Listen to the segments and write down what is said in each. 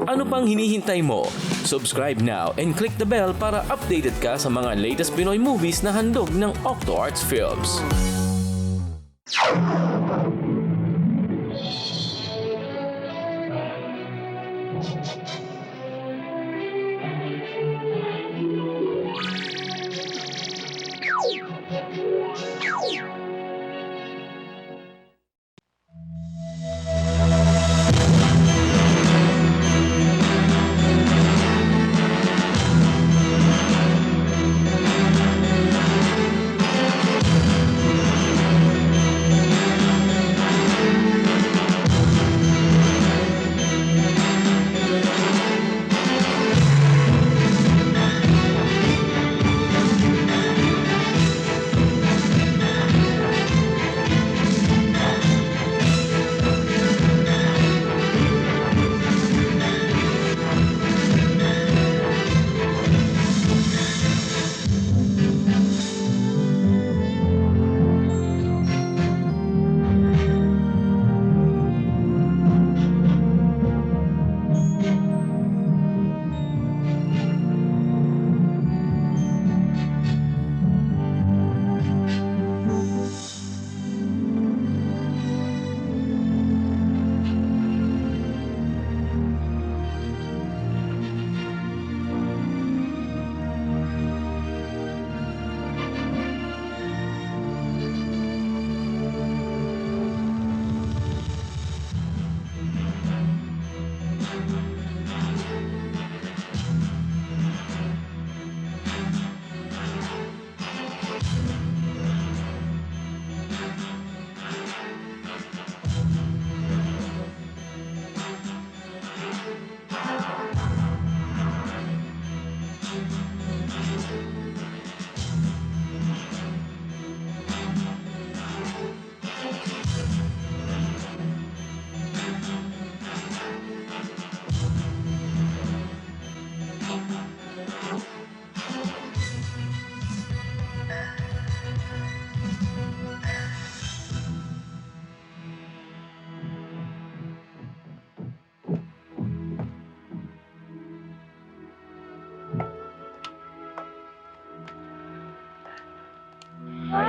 Ano pang hinihintay mo? Subscribe now and click the bell para updated ka sa mga latest Pinoy movies na handog ng Octo Arts Films.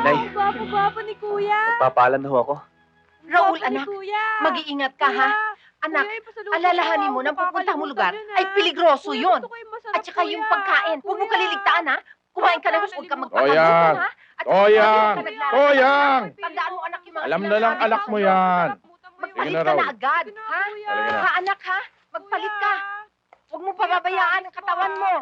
Nay, Gwapo-gwapo ni Kuya. magpapaalam na ho ako. Raul, Gwapo ni anak, Kuya. mag-iingat ka, ha? Anak, Kuya, ipasalubong alalahanin ko. mo na pupunta mo lugar Makakalimutan yun, ay ha? peligroso Kuya, yun. gusto ko yung masarap, At saka yung Kuya. pagkain, huwag mo Kuya. kaliligtaan, ha? Kumain ka na, huwag kang magpapagod, Oyang! ha? At saka Oyang! huwag ka naglalakad. Oyang! Tandaan mo, anak, yung mga Alam na sinasabi lang ko anak sa'yo. mo yan. Magpalit Sige na, ka na Raul. agad, ha? Talaga na. Ha, anak, ha? Magpalit ka. Huwag mo pababayaan ang katawan mo.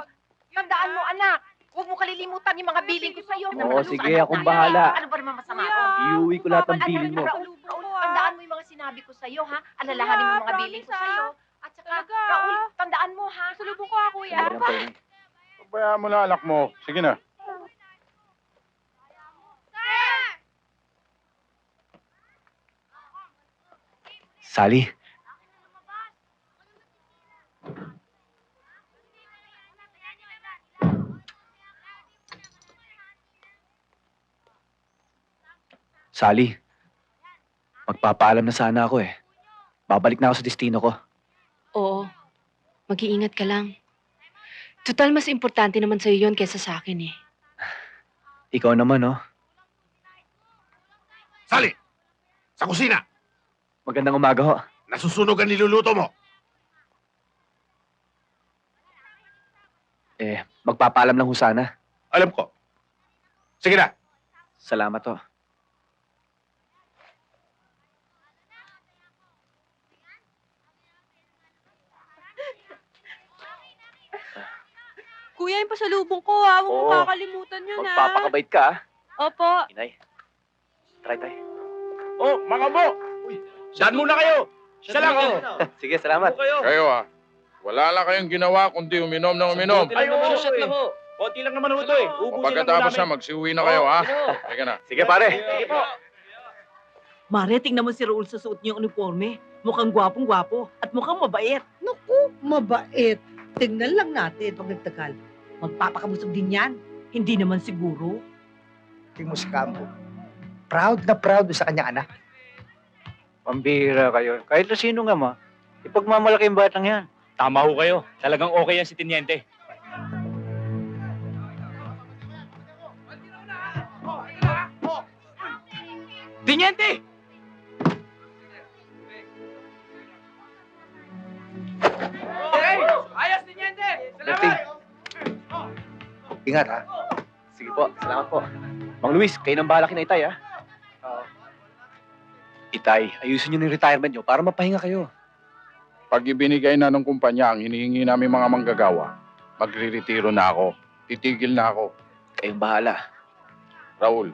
Tandaan mo, anak. Huwag mo kalilimutan yung mga billing ko sa'yo. na Oo, nakatulong sa sige, anak akong natin. bahala. Ano ba naman masama ko? Iuwi ko lahat ng Ano, bilin mo. Raul, tandaan mo yung mga sinabi ko sa'yo, ha? Alalahanin mo yung mga billing ko sa'yo. At saka, Talaga? Raul, tandaan mo, ha? Salubong ko, Kuya. Ano pa yun? Pabayaan mo na anak mo. Sige na. Sally, Sally, magpapaalam na sana ako eh. Babalik na ako sa destino ko. Oo. Mag-iingat ka lang. Total, mas importante naman sa'yo yun kaysa sa akin eh. Ikaw naman, oh. Sali! Sa kusina! Magandang umaga ho. Nasusunog ang niluluto mo! Magpapaalam lang ho sana. Alam ko. Sige na! Salamat ho. Kuya, yung pasalubong ko, ha? Huwag mo Oo. makakalimutan yun, ha? Magpapakabait ka, ah. Opo. Inay. Try tayo. Oh, mga mo! Saan muna kayo? Siya lang, oh! Sige, salamat. Kayo wala lang kayong ginawa kundi uminom ng uminom. Ay, oo, lang ho. Konti lang naman ho ito eh. Pagkatapos na, magsiuwi na kayo, ha? Sige na. Sige, pare. Sige po. Mare, tingnan mo si Raul sa suot niyang uniforme. Mukhang gwapong-gwapo at mukhang mabait. Mabait. Tingnan lang natin pag nagtagal. Magpapakabusog din yan. Hindi naman siguro. Tingnan mo si Campo. Proud na proud sa kanyang anak. Pambihira kayo. Kahit na sino nga ma, ipagmamalaki yung batang yan. Tama ho kayo. Talagang okay yan si Tiniente. Tiniente! Okay! Ayos, Tiniente! Berting. Ingat, ha? Sige po, salamat po. Mang Luis, kayo nang bahala kina Itay, ha? Itay, ayusin nyo yung retirement nyo para mapahinga kayo. Pag ibinigay na ng kumpanya ang hinihingi namin mga manggagawa, magre-retiro na ako. Titigil na ako. Kayong bahala. Raul,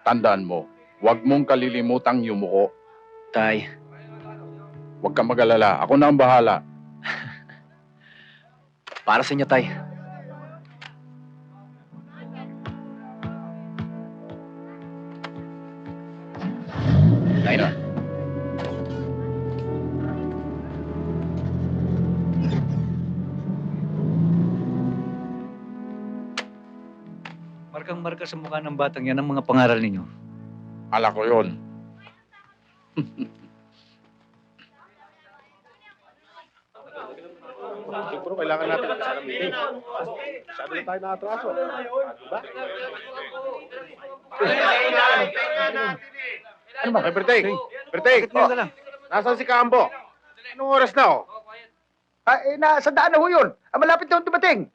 tandaan mo, huwag mong kalilimutang yumuko. Tay, Huwag kang mag-alala. Ako na ang bahala. para sa inyo, Tay. Tay na. Markang-marka sa mukha ng batang yan ang mga pangaral ninyo. Ala ko yun. Siguro kailangan natin sa meeting. Masyado na tayo nakatraso. Diba? Ano ba? Ay, Berteng! Berteng! Bakit ngayon ka lang? Nasaan si Kambo? Anong oras na, oh? Nasa daan na ho yun. Malapit na ho dumating.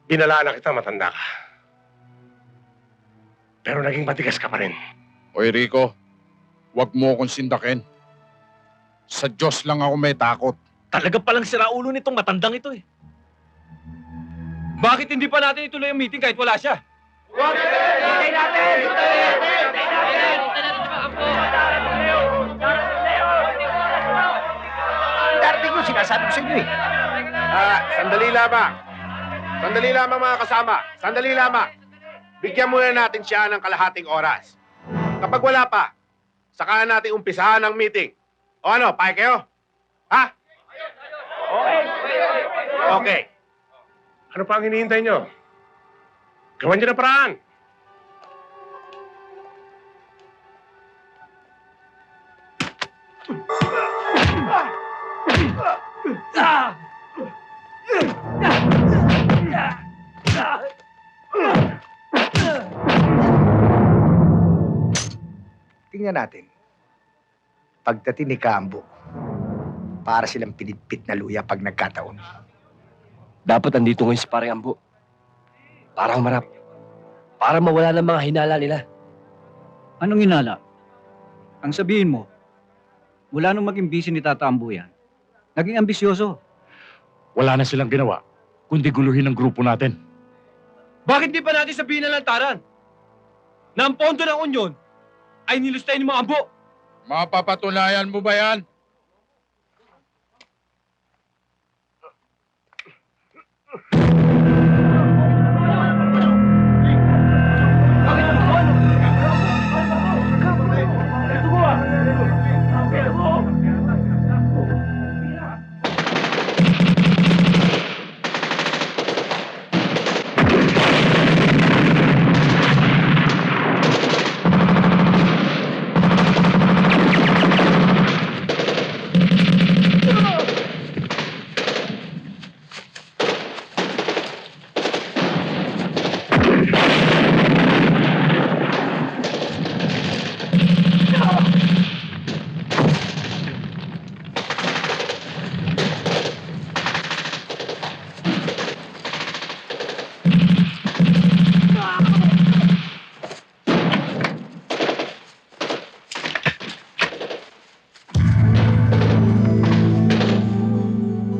Ginalaan na kita, matanda ka. Pero naging matigas ka pa rin. Oy, Rico, huwag mo akong sindakin. Sa Diyos lang ako may takot. Talaga palang siraulo nitong matandang ito eh. Bakit hindi pa natin ituloy ang meeting kahit wala siya? Darating ko, sinasabi ko sa inyo eh. Sandali lamang. Sandali lamang mga kasama. Sandali lamang. Bigyan muna natin siya ng kalahating oras. Kapag wala pa, saka natin umpisahan ang meeting. O ano, payag kayo? Ha? Okay. Ano pa ang hinihintay nyo? Gawan nyo na paraan. Tingnan natin. Pagdating ni Kambo, para silang pinitpit na luya pag nagkataon. Dapat andito ngayon si Parang Ambo. Parang marap. Para mawala ng mga hinala nila. Anong inala? Ang sabihin mo, mula nung maging busy ni Tata Ambo yan, naging ambisyoso. Wala na silang ginawa, kundi guluhin ang grupo natin. Bakit di pa natin sabihin na lantaran na ang pondo ng Union ay nilustay ni mga Ambo? Mapapatunayan mo ba yan?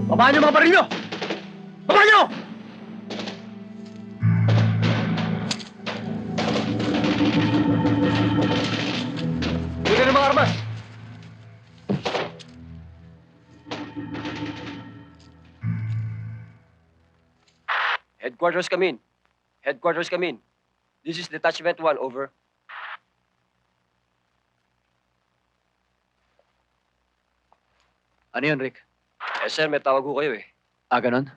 Baba niyo mga baril niyo! Baba niyo! Headquarters come in. Headquarters come in. This is Detachment 1, over. Ano yun, Rick? Eh, sir, may tawag ko kayo eh. Ah, ganon?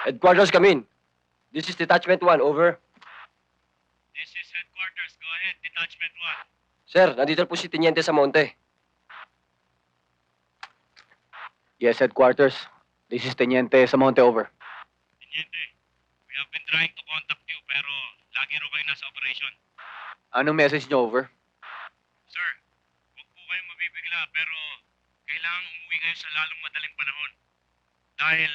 Headquarters come in. This is Detachment 1, over. This is headquarters. Go ahead, Detachment 1. Sir, nandito po si Teniente Samonte. Yes, headquarters. This is Teniente Samonte, over. Teniente, we have been trying to contact you pero lagi ro kayo nasa operation. Anong message niyo, over? Sir, huwag po kayong mabibigla pero kailangan umuwi kayo sa lalong madaling panahon. Dahil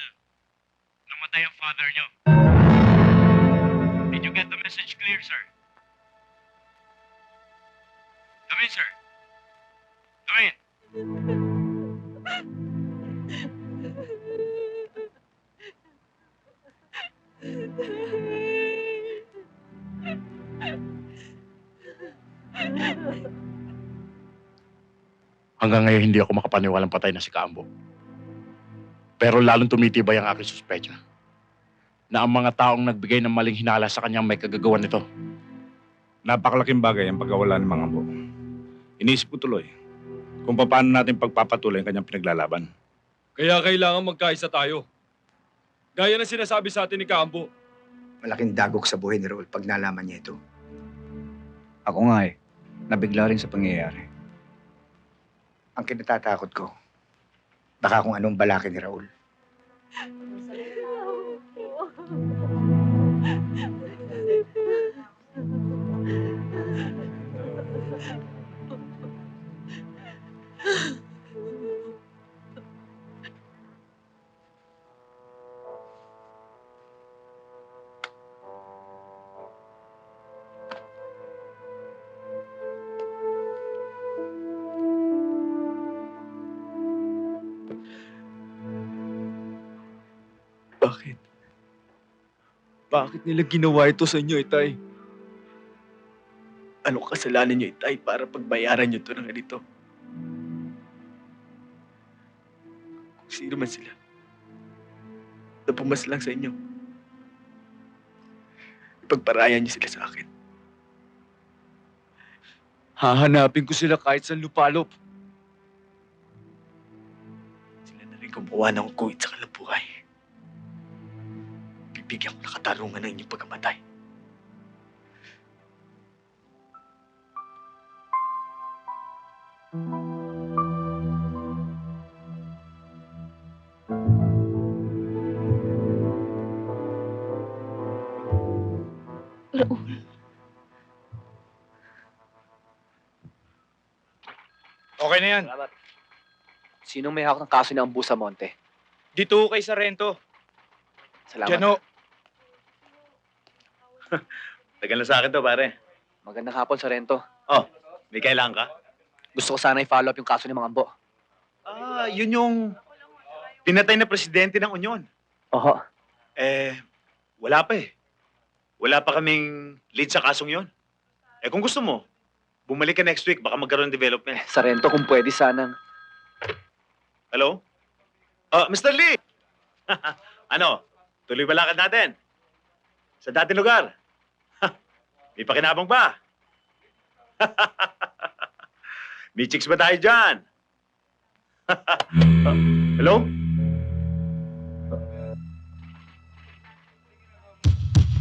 namatay ang father nyo. Did you get the message clear, sir? Come in, sir. Come in. Hanggang ngayon hindi ako makapaniwalang patay na si Kambo. Pero lalong tumitibay ang aking suspecha na ang mga taong nagbigay ng maling hinala sa kanyang may kagagawan nito. Napakalaking bagay ang pagkawala ng mga Ambo. Inisip ko tuloy kung paano natin pagpapatuloy ang kanyang pinaglalaban. Kaya kailangan magkaisa tayo. Gaya ng sinasabi sa atin ni Kambo. Malaking dagok sa buhay ni Raul pag nalaman niya ito. Ako nga eh. Nabigla rin sa pangyayari. Ang kinatatakot ko, baka kung anong balaki ni Raul. Bakit? Bakit nila ginawa ito sa inyo, Itay? Anong kasalanan niyo, Itay, para pagbayaran niyo ito ng ganito? Kung sino man sila, na pumaslang sa inyo, ipagparayan niyo sila sa akin. Hahanapin ko sila kahit sa lupalop. Sila na rin gumawa ng kuwit sa kalabuhay. Bibigyan ko na katarungan ng inyong pagkamatay. Raul. Okay na yan. Salamat. Sinong may hawak ng kaso ni Ambu Samonte? Dito kay Sarento. Salamat. Jano. Tagal na sa akin to, pare. Magandang hapon, Sarento. Oh, may kailangan ka? Gusto ko sana i-follow up yung kaso ni Mang Ambo. Ah, yun yung pinatay na presidente ng Union. Oho. Eh, wala pa eh. Wala pa kaming lead sa kasong yon. Eh kung gusto mo, bumalik ka next week, baka magkaroon ng development. Sarento, kung pwede sanang... Hello? Mr. Lee! Ano? Tuloy ba lakad natin? Sa dating lugar? May pakinabang ba? May chicks ba tayo dyan? Hello?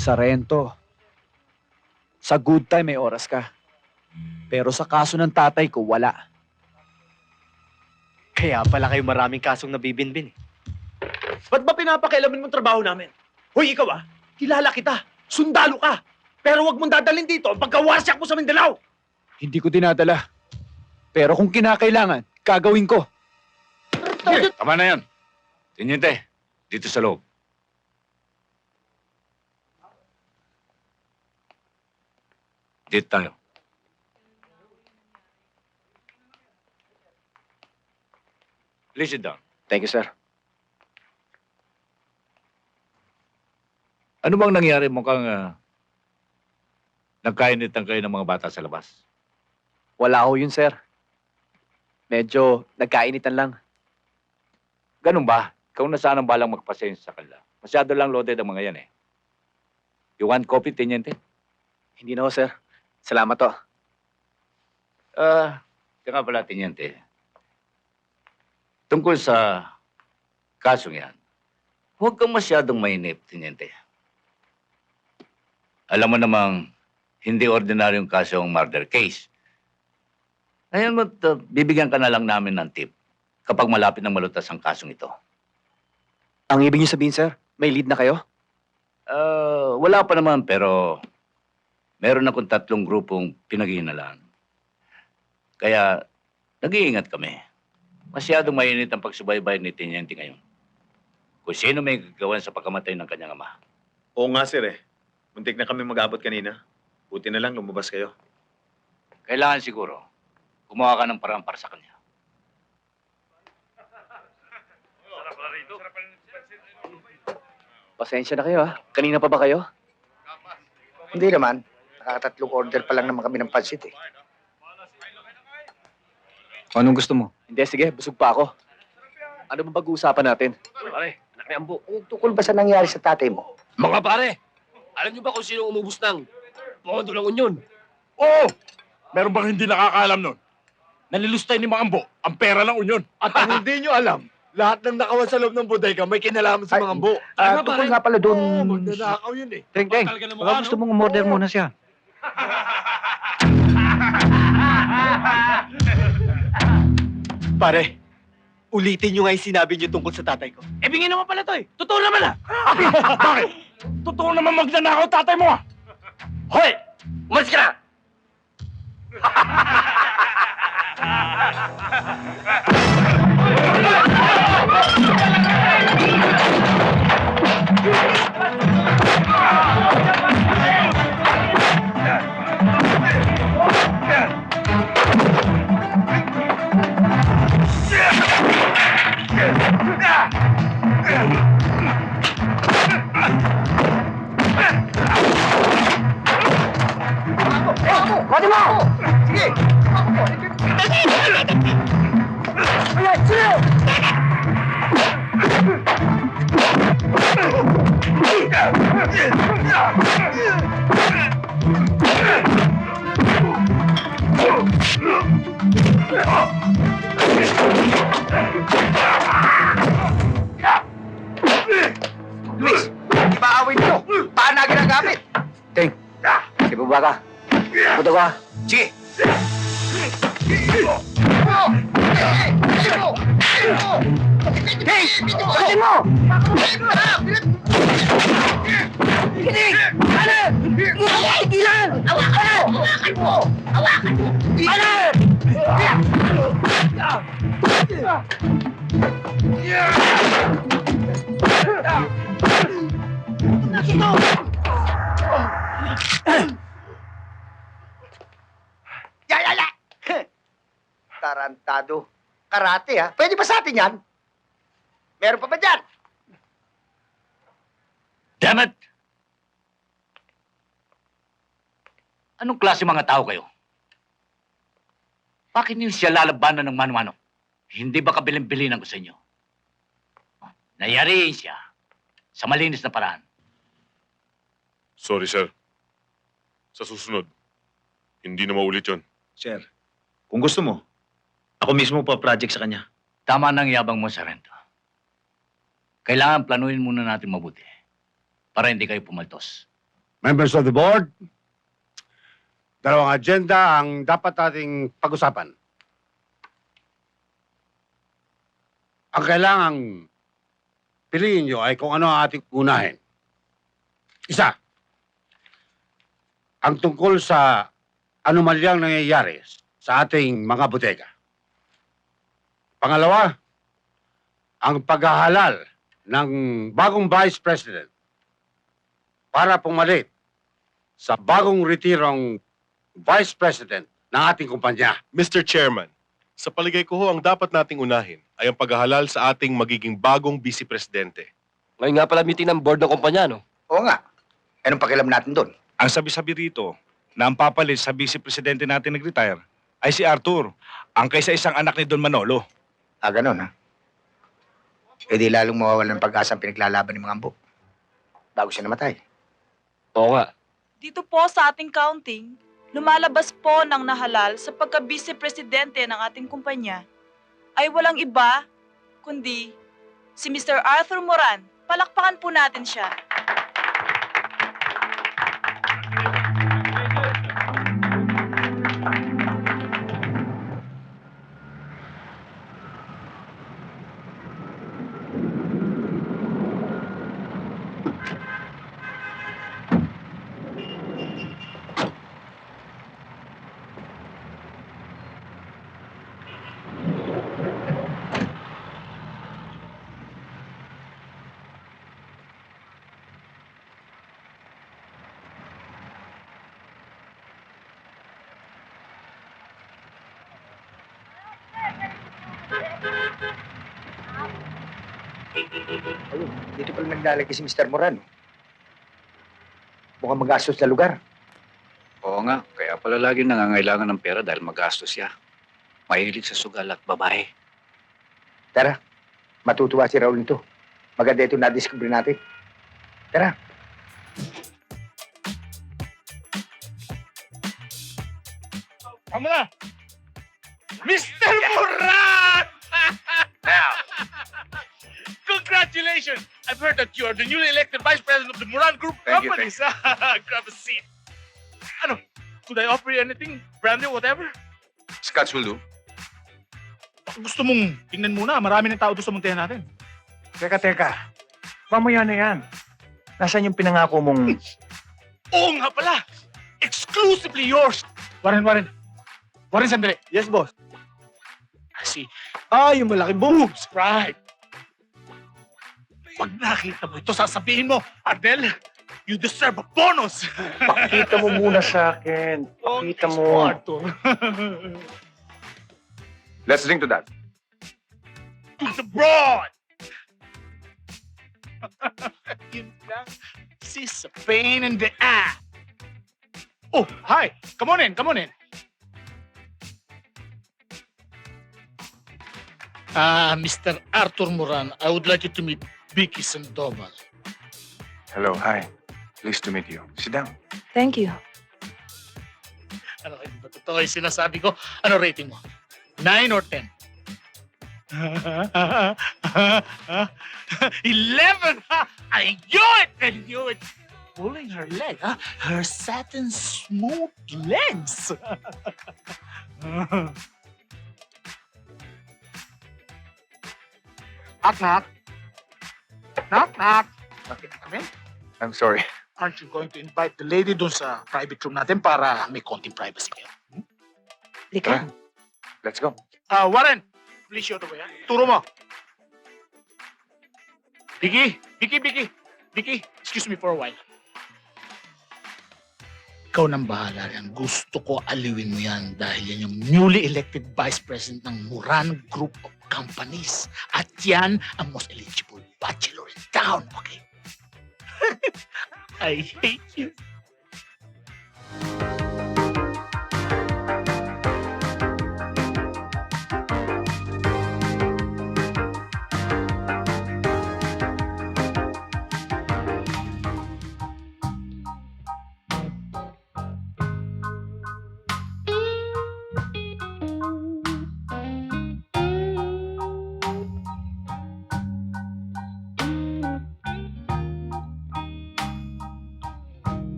Sarento, sa good time may oras ka. Pero sa kaso ng tatay ko, wala. Kaya pala kayo maraming kasong nabibinbin eh. Ba't ba pinapakialaman mong trabaho namin? Hoy, ikaw kilala kita. Sundalo ka. Pero wag mong dadalhin dito ang pagkawarsak mo sa Mindanao. Hindi ko dinadala. Pero kung kinakailangan, gagawin ko. Tama na yan. Teniente, dito sa loob. Dito tayo. Please sit down. Thank you, sir. Ano bang nangyari mukhang nagkainitan kayo ng mga bata sa labas? Wala ho yun, sir. Medyo nagkainitan lang. Ganun ba? Ikaw na sanang balang magpasensya sa kanila. Masyado lang loaded ang mga yan eh. You want coffee, Teniente? Hindi na ho, sir. Salamat to. Kaya nga pala, Teniente. Tungkol sa kasong yan, huwag kang masyadong mainip, Teniente. Alam mo namang hindi ordinaryong kaso ang murder case. Ngayon mo, bibigyan ka na lang namin ng tip kapag malapit ng malutas ang kasong ito. Ang ibig niyo sabihin, sir, may lead na kayo? Wala pa naman, pero meron akong 3 grupong pinaghihinalaan. Kaya, nag-iingat kami. Masyadong mainit ang pagsubaybay ni Teniente ngayon. Kung sino may gagawan sa pagkamatay ng kanyang ama. Oo nga, sir eh. Muntik na kami mag-abot kanina. Buti na lang lumabas kayo. Kailangan siguro, gumawa ka ng parang para sa kanya. Pasensya na kayo, ha? Kanina pa ba kayo? Hindi naman. Nakakatatlong order pa lang naman kami ng pansit eh. Anong gusto mo? Hindi, sige. Busog pa ako. Ano ba pag-uusapan natin? Pare, anak ni Ambo. Tungkol ba sa nangyari sa tatay mo? Mga pare, alam niyo ba kung sino umubos ng pondo ng unyon? Oo! Meron bang hindi nakakaalam nun? Nalilustay ni Mang Ambo ang pera ng unyon. At ang hindi nyo alam, lahat ng nakawan sa loob ng bodega may kinalaman sa mga ambo. Tungkol nga pala doon... Oo, magnanakaw yun eh. Teng, baka gusto mong umorder muna siya. Pare, ulitin nyo nga yung sinabi nyo tungkol sa tatay ko. Eh, bingin naman pala to eh. Totoo naman ah. Bakit? Totoo naman magnanakaw tatay mo, ha? Hoy! Umalis ka na! Kunin mo! Sige! Ayan, sige! Luis, di ba awin nyo? Paano na ginagamit? Teng, sige ba ka? Puto ka? Sige! Hey! Kunin mo! Kinig! Ano? Tigilan! Hawakan mo! Hawakan mo! Hawakan mo! Ano? Yayaya! Tarantado. Karate ha? Pwede ba sa atin yan? Meron pa ba dyan? Damn it! Anong klase mga tao kayo? Bakit niyo siya lalabanan ng mano-mano? Hindi ba kabilin-bilinan ko sa inyo? Nayariin siya sa malinis na paraan. Sorry, sir. Sa susunod, hindi na maulit yun. Sir, kung gusto mo, ako mismo pa project sa kanya. Tama nang yabang mo, Sarento. Kailangan planuhin muna natin mabuti para hindi kayo pumaltos. Members of the board, dalawang agenda ang dapat nating pag-usapan. Ang kailangang piliin nyo ay kung ano ang ating unahin. Isa, ang tungkol sa anomalyang nangyayari sa ating mga bodega. Pangalawa, ang paghahalal ng bagong Vice President para pumalit sa bagong retirong Vice President ng ating kumpanya. Mr. Chairman, sa paligay ko ho, ang dapat nating unahin ay ang paghahalal sa ating magiging bagong Vice Presidente. Ngayon nga pala meeting ng board ng kumpanya, no? Oo nga. Anong pakialam natin doon? Ang sabi-sabi rito na ang papalit sa Vice Presidente natin nag-retire ay si Arthur, ang kaysa-isang anak ni Don Manolo. Ah, ganun ha? Eh di lalong mawawalan ng pag-asa ang pinaglalaban ng mga ambo. Bago siya namatay. Oo nga. Dito po sa ating counting, lumalabas po ng nahalal sa pagka-vice-presidente ng ating kumpanya ay walang iba kundi si Mr. Arthur Moran. Palakpakan po natin siya. Ayun, dito pala naglalagay si Mr. Moran. Mukhang magastos na lugar. Oo nga, kaya pala lagi nangangailangan ng pera dahil magastos siya. Mahilig sa sugal at babae. Tara, matutuwa si Raul nito. Maganda ito na-discover natin. Tara. Tama na! Mr. Moran! Now, congratulations! I've heard that you are the newly elected vice president of the Moran Group Thank you, companies. Grab a seat. Ano, could I offer you anything? Brandy, whatever? Scotch will do. Gusto mong tingnan muna, marami ng tao doon sa muntihan natin. Teka. Mamaya na yan. Nasaan yung pinangako mong... Oo nga pala! Exclusively yours! Warren, sandali. Yes, boss. See, yung malaki boobs. right. Pag nakita mo ito, sasabihin mo, Ardel, you deserve a bonus! Pakita mo muna sa akin. Pakita mo. Let's drink to that. To the broad! Yun lang. She's a pain in the ass. Oh, hi. Come on in. Mr. Arthur Moran, I would like you to meet Vicky Sandoval. Hello, hi. Pleased to meet you. Sit down. Thank you. Ano kayo ba? Totoo yung sinasabi ko. Ano rating mo? 9 or 10? 11! I knew it! Pulling her leg, huh? Her satin smooth legs. Knock. Okay, come in. I'm sorry. Aren't you going to invite the lady dun sa private room natin para may konting privacy kayo? Lika. Let's go. Warren, please show the way, ha? Turo mo. Vicky, excuse me for a while. Ikaw nang bahala yan. Gusto ko aliwin mo yan dahil yan yung newly elected vice president ng Moran Group of Companies. At yan ang most eligible bachelor in town, okay? I hate you.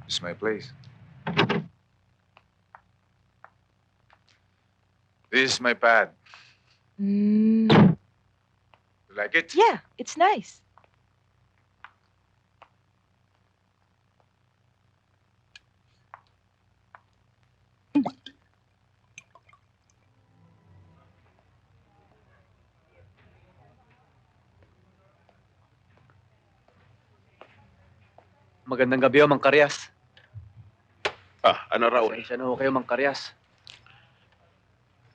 This is my place. This is my pad. You like it? Yeah, it's nice. Magandang gabi o, Mang Karyas. Ano Raul? Pasensya na ho kayo, Mang Karyas.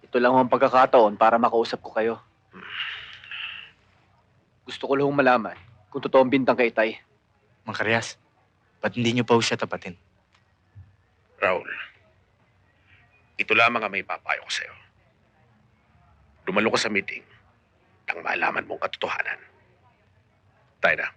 Ito lang ho ang pagkakataon para makausap ko kayo. Gusto ko lang malaman kung totoong bintang kay Itay. Mang Karyas, ba't hindi niyo pa siya tapatin? Raul, Ito lamang ang may papayo ko sa'yo. Dumalo ka sa meeting nang malaman mong katotohanan. Tayo na.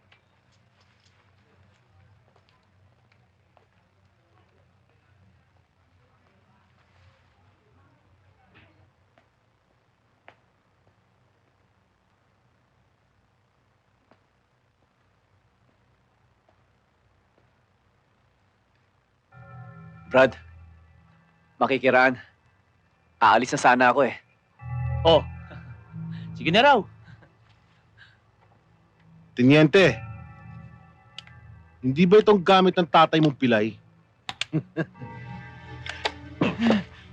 Brad, makikiraan. Aalis na sana ako eh. Oh, sige na raw. Tiniente, hindi ba itong gamit ng tatay mong pilay?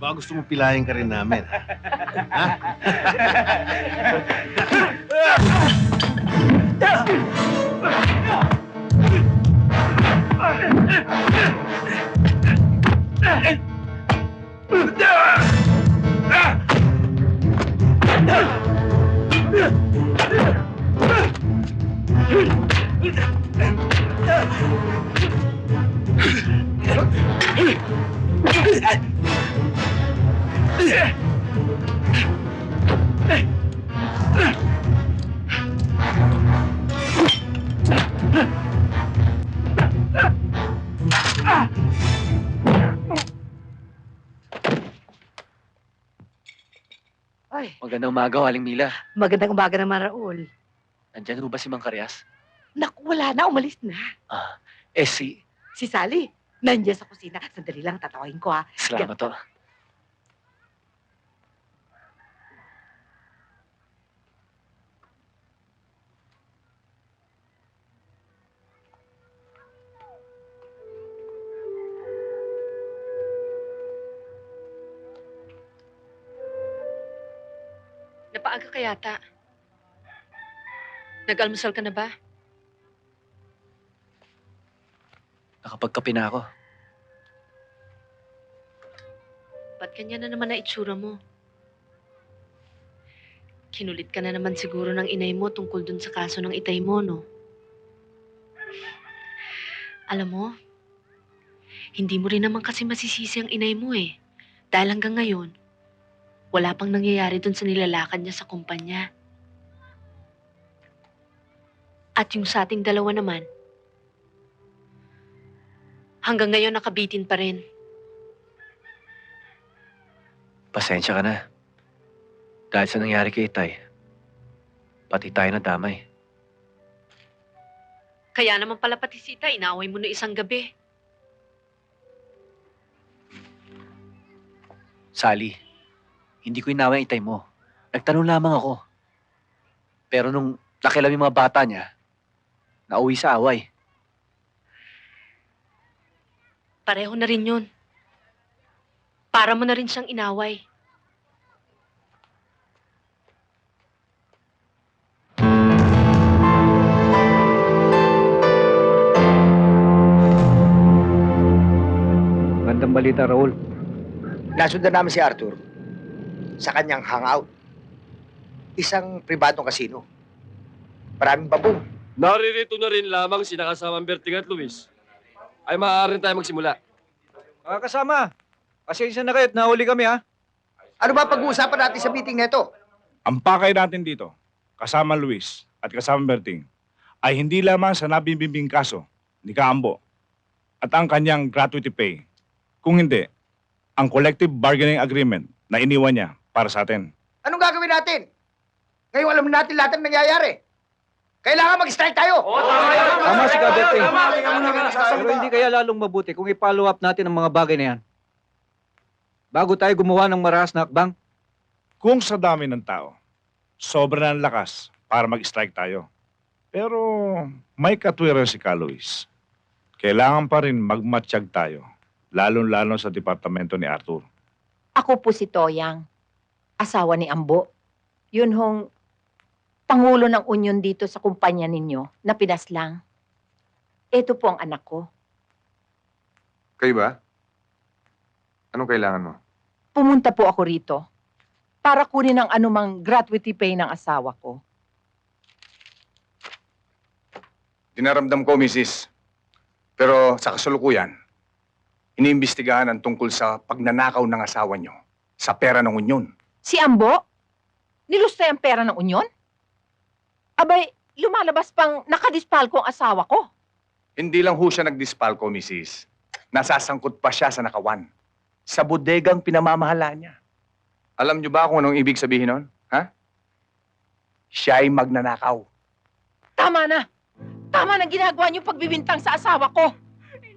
Baka gusto mong pilayin ka rin namin. Ha? Ay, Magandang umaga, Aling Mila. magandang umaga naman, Raul. Nandyan ho ba si Mang Karyas? Naku, wala na, umalis na. Si Si Sally, nandiyan sa kusina. Sandali lang, tatawain ko ha. Salamat to. Napaaga ka yata. Nag-almusal ka na ba? Nakapagkape na ako. Ba't kanya na naman na itsura mo? Kinulit ka na naman siguro ng inay mo tungkol dun sa kaso ng itay mo, no? Alam mo, hindi mo rin naman kasi masisisi ang inay mo eh. Dahil hanggang ngayon, wala pang nangyayari dun sa nilalakad niya sa kumpanya. At yung sa ating dalawa naman, hanggang ngayon nakabitin pa rin. Pasensya ka na. Dahil sa nangyari kay Itay, pati tayo nadamay. Kaya naman pala pati si Itay, inaaway mo no isang gabi. Sally, hindi ko inaway ang Itay mo. Nagtanong lamang ako. Pero nung nakialam yung mga bata niya, nauwi sa away. Pareho na rin yun. Para mo na rin siyang inaway. Magandang balita, Raul. Nasundan namin si Arthur sa kanyang hangout. Isang pribadong kasino. Maraming babong. Naririto na rin lamang sina kasamang Berting at Luis. Ay maaari tayo magsimula. Mga kasama, pasensya na kayo at nahuli kami ha. Ano ba pag-uusapan natin sa meeting neto? Ang pakay natin dito, kasama Luis at kasama Berting, ay hindi lamang sa nabibimbing kaso ni Kaambo at ang kanyang gratuity pay. Kung hindi, ang collective bargaining agreement na iniwan niya para sa atin. Anong gagawin natin? Ngayon alam natin lahat ng nangyayari. Kailangan mag-strike tayo. Tama si Kaberting. Pero hindi kaya lalong mabuti kung i-follow up natin ang mga bagay na yan. Bago tayo gumawa ng marahas na akbang. Kung sa dami ng tao, sobra ng lakas para mag-strike tayo. Pero may katwiran si Ka Luis. Kailangan pa rin magmatsyag tayo, lalo-lalo sa departamento ni Arthur. Ako po si Toyang, asawa ni Ambo. Yun hong pangulo ng union dito sa kumpanya ninyo na pinaslang. Ito po ang anak ko. Kayo ba? Anong kailangan mo? Pumunta po ako rito para kunin ang anumang gratuity pay ng asawa ko. Dinaramdam ko, Mrs. Pero sa kasulukuyan, iniimbestigahan ang tungkol sa pagnanakaw ng asawa nyo sa pera ng unyon. Si Ambo? Nilustay ang pera ng unyon? Abay, lumalabas pang nakadispalko ang asawa ko. Hindi lang ho siya nagdispalko, Mrs. Nasasangkot pa siya sa nakawan. Sa bodegang pinamamahala niya. Alam niyo ba kung anong ibig sabihin nun? Ha? Siya ay magnanakaw. Tama na! Tama na ginagawa niyo pagbibintang sa asawa ko.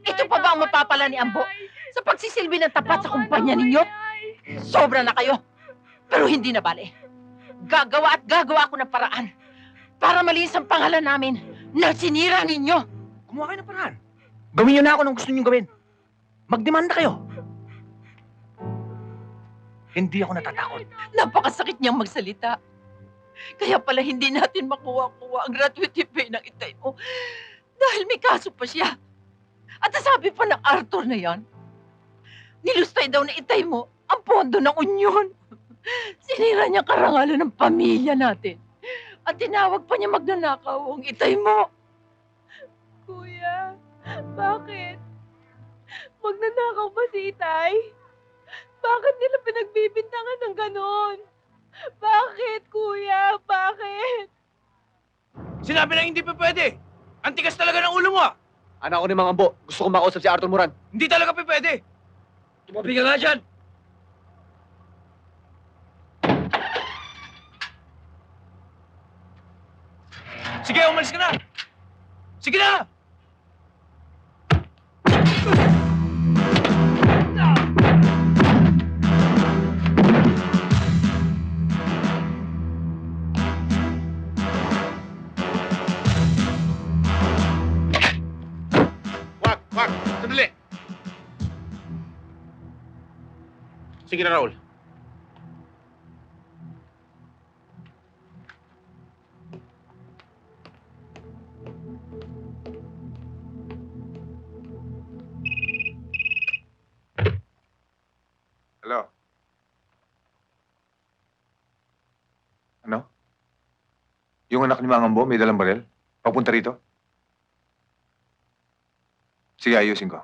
Ito pa ba ang mapapala ni Ambo sa pagsisilbi ng tapat sa kumpanya ninyo? Sobra na kayo. Pero hindi na bale. Gagawa at gagawa ako ng paraan para malinis ang pangalan namin na sinira ninyo. Gumawa kayo ng paraan. Gawin niyo na ako ng gusto niyo gawin. Magdemanda kayo. Hindi ako natatakot. Napakasakit niyang magsalita. Kaya pala hindi natin makuha-kuha ang gratuity pay ng itay mo. Dahil may kaso pa siya. At sabi pa ng Arthur na yan, nilustay daw na itay mo ang pondo ng unyon. Sinira niya karangalan ng pamilya natin. At tinawag pa niya magnanakaw ang itay mo. Kuya, bakit? Magnanakaw ba si Itay? Bakit nila pinagbibintangan ng ganon? Bakit, kuya? Bakit? Sinabi lang hindi pa pwede. Ang tigas talaga ng ulo mo ah. Anak ko ni Mang Ambo, gusto kong makausap si Arthur Moran. Hindi talaga pa pwede. Tumabi ka nga dyan. Sige, umalis ka na. Sige na! Wag! Sandali! Sige na, Raul. Hello? Ano? Yung anak ni Mang Ambo, may dalang baril? Papunta rito? Sige, ayusin ko.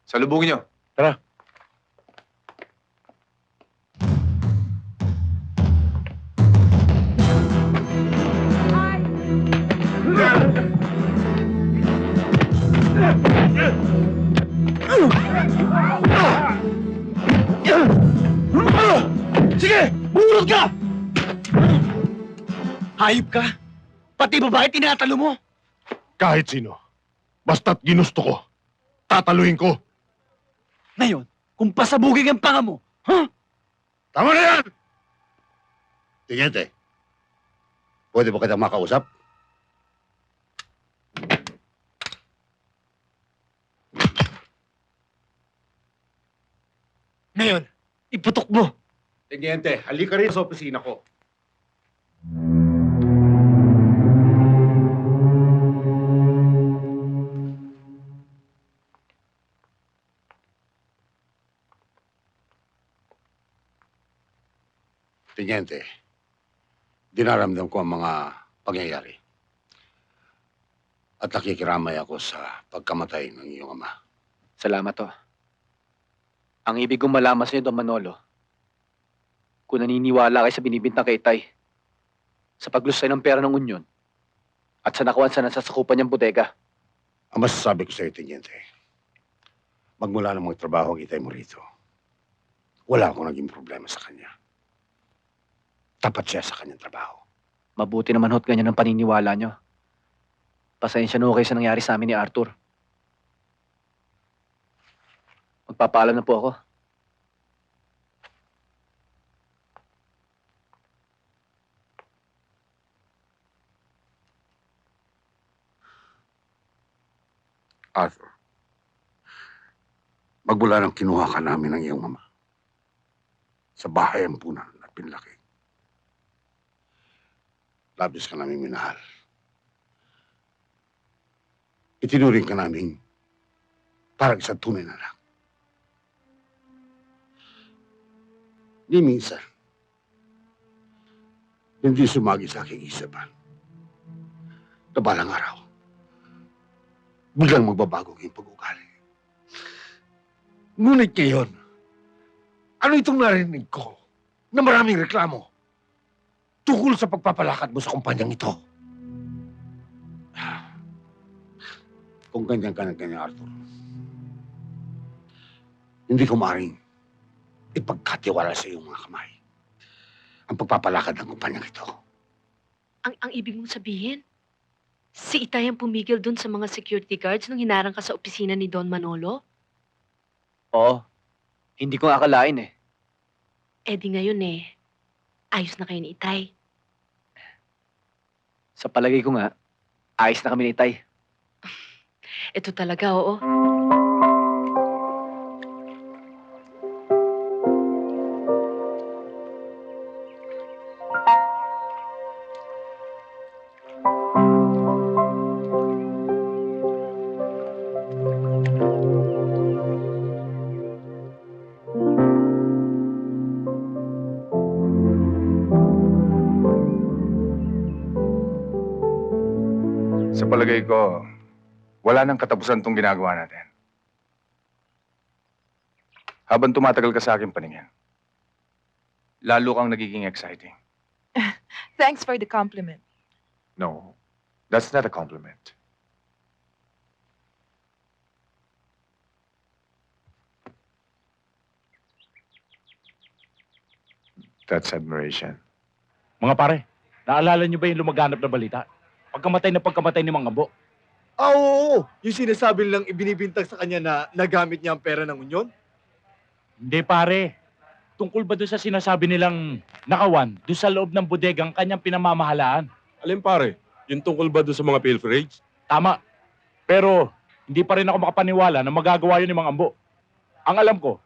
Salubungin niyo. Tara. Sige! Bumulot ka! Hayop ka? Pati babae tinatalo mo? Kahit sino. Basta't ginusto ko, tataluhin ko. Ngayon, kung pasabugin ang panga mo, ha? Tama na yan! Teniente, pwede ba kitang makausap? Ngayon, iputok mo. Teniente, halika rin sa opisina ko. Teniente, dinaramdam ko ang mga pangyayari. At nakikiramay ako sa pagkamatay ng iyong ama. Salamat to. Ang ibig kong malaman sa iyo, Don Manolo, kung naniniwala kayo sa binibintang kay Itay, sa paglusay ng pera ng unyon, at sa nakuhan sa nasasakupan niyang bodega. Ang masasabi ko sa iyo, Teniente, magmula ng mga trabaho ang Itay mo rito, wala akong naging problema sa kanya. Tapat siya sa kanyang trabaho. Mabuti naman hot ganyan ang paniniwala niyo. Pasensya na ho kayo sa nangyari sa amin ni Arthur. Magpapaalam na po ako. Arthur, magmula nang kinuha ka namin ng iyong ama, sa bahay ang punan at pinlaki. Labis ka namin minahal. Itinuring ka namin parang isang tunay na anak. Ni minsan, hindi sumagi sa aking isipan na balang araw, biglang magbabago ang iyong pag-ugali. Ngunit ngayon, Ano itong narinig ko na maraming reklamo tungkol sa pagpapalakad mo sa kumpanyang ito? Kung ganyan ka na ganyan, Arthur, hindi ko maaaring ipagkatiwala sa iyong mga kamay ang pagpapalakad ng kumpanyang ito. Ang ibig mong sabihin, si Itay ang pumigil dun sa mga security guards nung hinarang ka sa opisina ni Don Manolo? Oo. Hindi ko nga akalain eh. Eh di ngayon ayos na kayo ni Itay. Sa palagay ko nga, ayos na kami ni Itay. Ito talaga, oo. Sa palagay ko, wala nang katapusan tong ginagawa natin. Habang tumatagal ka sa aking paningin, lalo kang nagiging exciting. Thanks for the compliment. No, that's not a compliment. That's admiration. Mga pare, naalala niyo ba yung lumaganap na balita? Pagkamatay ni Mang Ambo. Ah, oo. Yung sinasabi nilang ibinibintag sa kanya na nagamit niya ang pera ng unyon? Hindi pare. Tungkol ba doon sa sinasabi nilang nakawan doon sa loob ng bodegang kanyang pinamamahalaan? Alin pare? Yung tungkol ba doon sa mga pilferage? Tama. Pero hindi pa rin ako makapaniwala na magagawa yun ni Mang Ambo. Ang alam ko,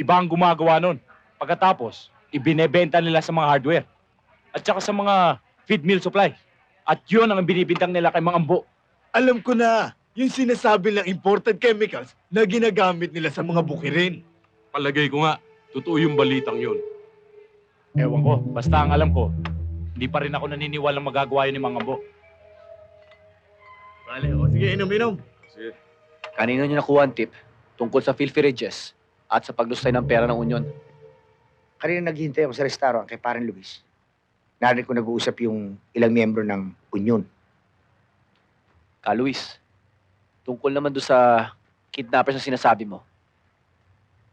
iba ang gumagawa nun. Pagkatapos, ibinebenta nila sa mga hardware. At saka sa mga feed mill supply. At yun ang binibintang nila kay Mang Ambo. Alam ko na, yung sinasabi ng imported chemicals na ginagamit nila sa mga bukirin. Palagay ko nga, totoo yung balitang yun. Ewan ko, basta ang alam ko, hindi pa rin ako naniniwala magagawa yun ni Mang Ambo. Vale, o sige, inom-inom. Sige. Kanino niyo nakuha ang tip tungkol sa pilferages at sa paglustay ng pera ng unyon? Kanina naghihintay ako sa restaurant kay Parang Luis. Narinig ko nag-uusap yung ilang miyembro ng Union. Luis, tungkol naman doon sa kidnappers na sinasabi mo.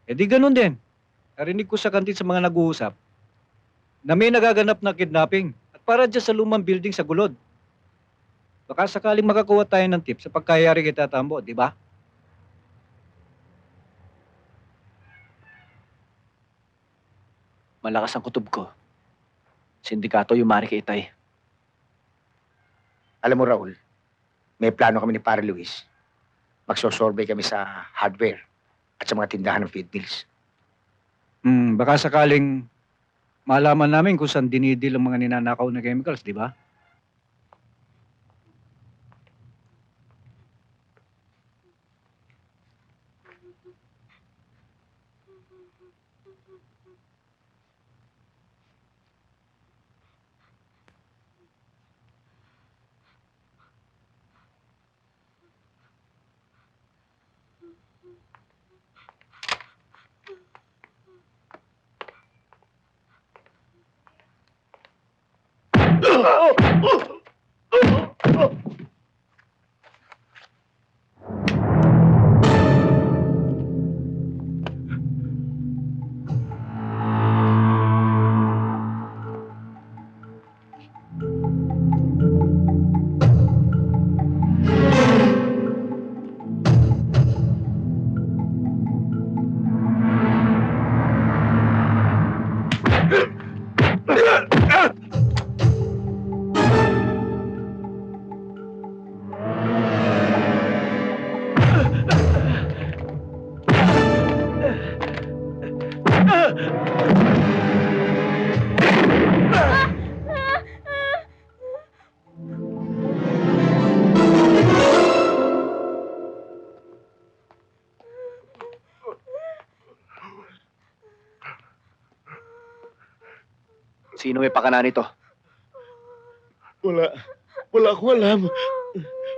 Eh di ganun din. Narinig ko sa kantin sa mga nag-uusap na may nagaganap na kidnapping at para dyan sa lumang building sa Gulod. Baka sakaling makakuha tayo ng tip sa pagkayari kay Tatambo, di ba? Malakas ang kutob ko. Sindikato yung mari kay Itay. Alam mo, Raul, may plano kami ni Parang Luis. Magsosorbay kami sa hardware at sa mga tindahan ng feed mills. Baka sakaling malaman namin kung saan dinidil ang mga ninanakaw na chemicals, di ba? Sino may pakana nito? Wala akong alam.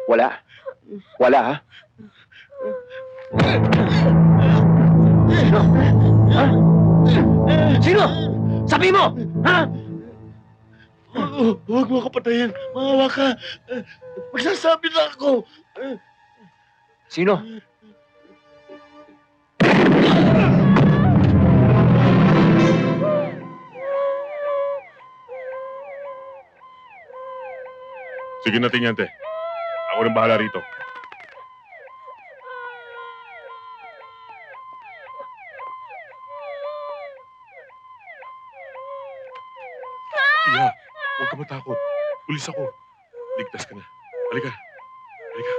Wala? Wala, ha? Sino? Ha? Sino? Sabi mo! Ha? Huwag mo ako patayin. Maawa ka. Magsasabi lang ako. Sino? Sige na, Teniente. Ako rin bahala rito. Iya, huwag ka matakot. Pulis ako. Ligtas ka na. Halika. Halika.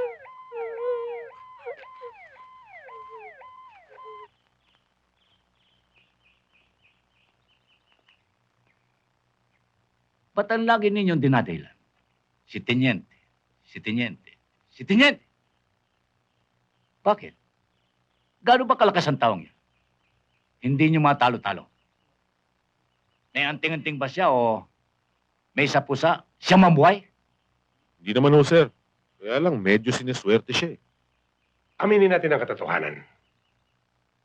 Ba't ang lagi ninyong dinadailan? Si Teniente, si Teniente, si Teniente. Bakit? Gaano ba kalakas ang taong yan? Hindi niyo matalo-talo. May anting-anting ba siya o may isa pusa? Siya mabuhay? Hindi naman ho, sir. Kaya lang, medyo sineswerte siya eh. Aminin natin ang katotohanan.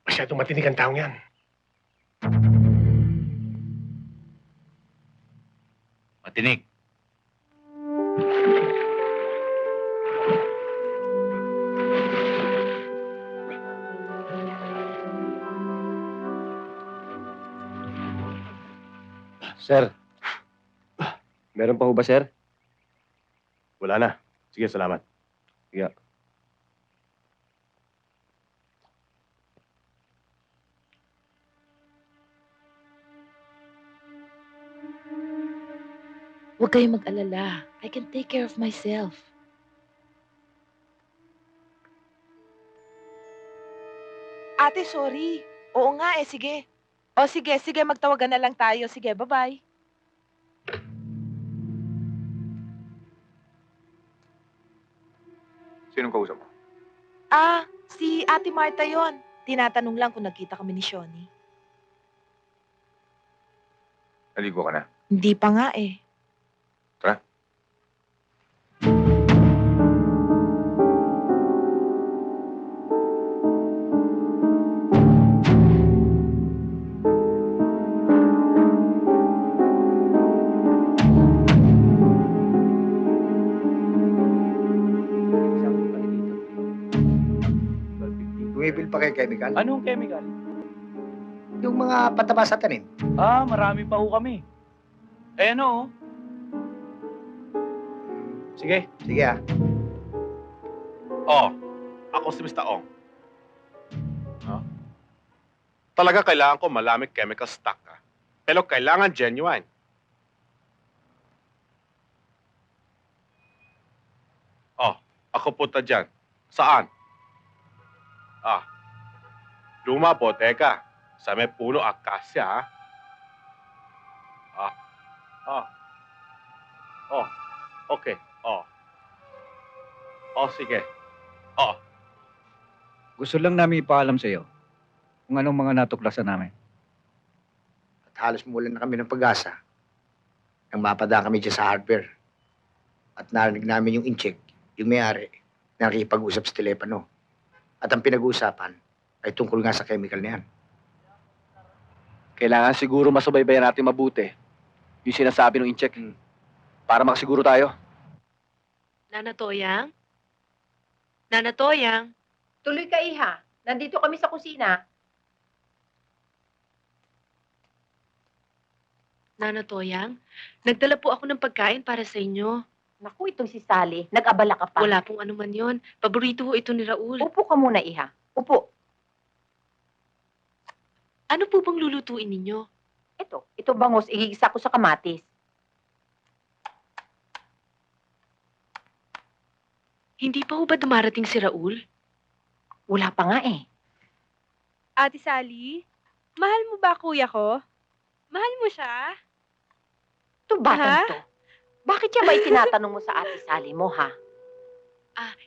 Masyadong matinig ang taong yan. Matinig. Sir, meron pa ho ba, sir? Wala na. Sige, salamat. Yeah. Huwag kayong mag-alala. I can take care of myself. Ate, sorry. Oo nga sige. O sige, magtawagan na lang tayo. Sige, bye-bye. Sinong kausap mo? Si Ate Marta yon. Tinatanong lang kung nagkita kami ni Shoni. Naligo ka na. Hindi pa nga eh. Tara. Bumibil pa kay chemical? Anong chemical? Yung mga pataba sa tanim. Marami pa ho kami. Eh ano? Sige. Sige Ako si Mr. Ong. Talaga kailangan ko malamig chemical stock pero kailangan genuine. Ako punta dyan. Saan? Luma botega. Sa may puno akasya, okay. Sige. Gusto lang namin ipaalam sa iyo kung anong mga natuklasan namin. At halos mulan na kami ng pag-asa nang mapadaan kami dyan sa hardware. At narinig namin yung incheck, yung may-ari, na nakikipag-usap sa telepono. At ang pinag-uusapan ay tungkol nga sa chemical na yan. Kailangan siguro masubaybayan natin mabuti yung sinasabi ng incheck para makasiguro tayo. Nana Toyang? Nana Toyang? Tuloy ka, Iha. Nandito kami sa kusina. Nana Toyang? Nagdala po ako ng pagkain para sa inyo. Naku, itong si Sally. Nag-abala ka pa. Wala pong anuman yon. Paborito ho ito ni Raul. Upo ka muna, Iha. Upo. Ano po bang lulutuin ninyo? Ito bangos, igigisa ko sa kamatis. Hindi pa ho ba dumarating si Raul? Wala pa nga eh. Ate Sally, mahal mo ba kuya ko? Mahal mo siya? Ito batang to. Bakit siya ba itinatanong mo sa Ate Sally mo, ha?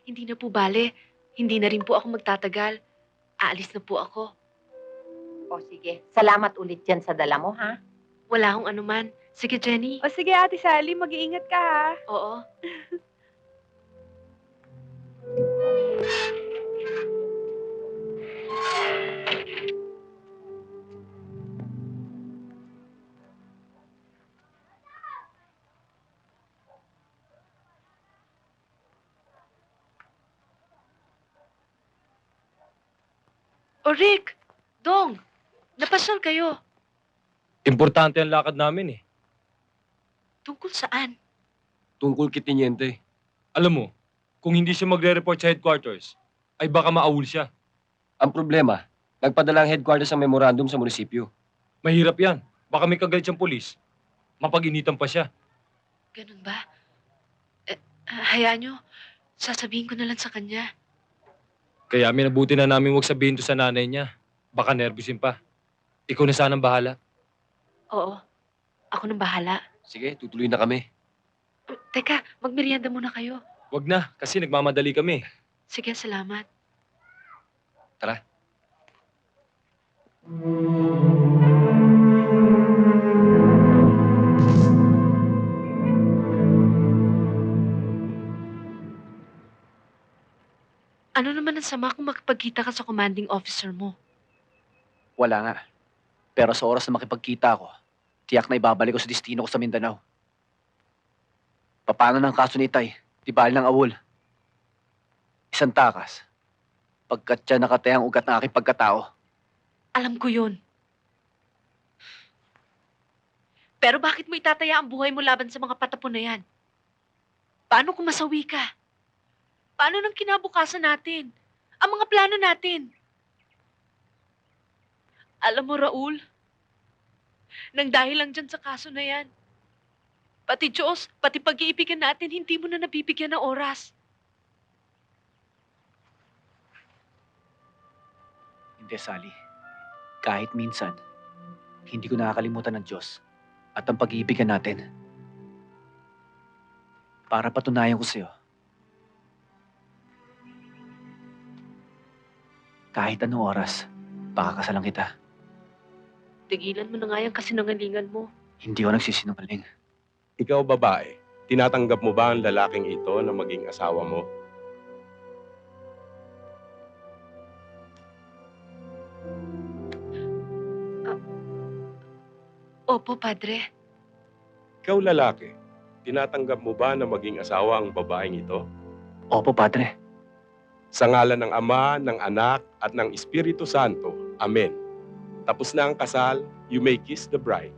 Hindi na po bale. Hindi na rin po ako magtatagal. Aalis na po ako. O sige, salamat ulit dyan sa dala mo, ha? Wala akong anuman. Sige, Jenny. O sige, Ate Sally, mag-iingat ka ha. Oo. O Rick, Dong, napasyal kayo. Importante ang lakad namin eh. Tungkol saan? Tungkol kay Teniente. Alam mo, kung hindi siya magre-report sa headquarters, ay baka maawol siya. Ang problema, nagpadala ang headquarters ng memorandum sa munisipyo. Mahirap yan. Baka may kagalit siyang pulis. Mapag-initan pa siya. Ganun ba? Hayaan nyo, sasabihin ko na lang sa kanya. Kaya minabuti na namin huwag sabihin to sa nanay niya. Baka nervyusin pa. Ikaw na sanang bahala. Oo, ako nang bahala. Sige, tutuloy na kami. Teka, magmerienda muna kayo. Wag na, kasi nagmamadali kami. Sige, salamat. Tara. Ano naman ang sama kung makipagkita ka sa commanding officer mo? Wala nga. Pero sa oras na makipagkita ako, tiyak na ibabalik ko sa destino ko sa Mindanao. Paano ng kaso ni Itay? Di bali ng awol. Isang takas. Pagkat siya nakatayang ugat ng aking pagkatao. Alam ko yun. Pero bakit mo itataya ang buhay mo laban sa mga patapon na yan? Paano kung masawi ka? Paano ng kinabukasan natin? Ang mga plano natin? Alam mo, Raul, nang dahil lang dyan sa kaso na yan, pati Diyos, pati pag-iibigan natin, hindi mo na nabibigyan ng oras. Hindi, Sally. Kahit minsan, hindi ko nakakalimutan ng Diyos at ang pag-iibigan natin. Para patunayan ko sa'yo, kahit anong oras, pakakasalan kita. Tigilan mo na nga yung kasinungalingan mo. Hindi ako nagsisinungaling. Ikaw babae, tinatanggap mo ba ang lalaking ito na maging asawa mo? Opo, Padre. Ikaw lalaki, tinatanggap mo ba na maging asawa ang babaeng ito? Opo, Padre. Sa ngalan ng Ama, ng Anak, at ng Espiritu Santo. Amen. Tapos na ang kasal, you may kiss the bride.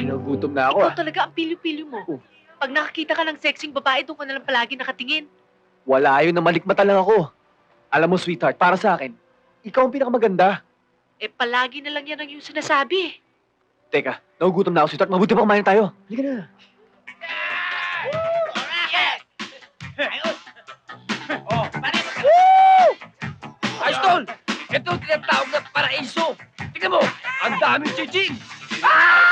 Nagugutom na ako Ikaw talaga ang pilyo-pilyo mo. Pag nakakita ka ng sexing babae, doon ka na lang palagi nakatingin. Wala yun, namalikmata lang ako. Alam mo, sweetheart, para sa akin, ikaw ang pinakamaganda. Eh, palagi na lang yan ang yung sinasabi. Teka, nagugutom na ako, sweetheart. Mabuti pa kumain tayo. Halika na. Ayos, Tol! Ito ang tinatawag na paraiso. Tingnan mo, ang daming chiching. Ano?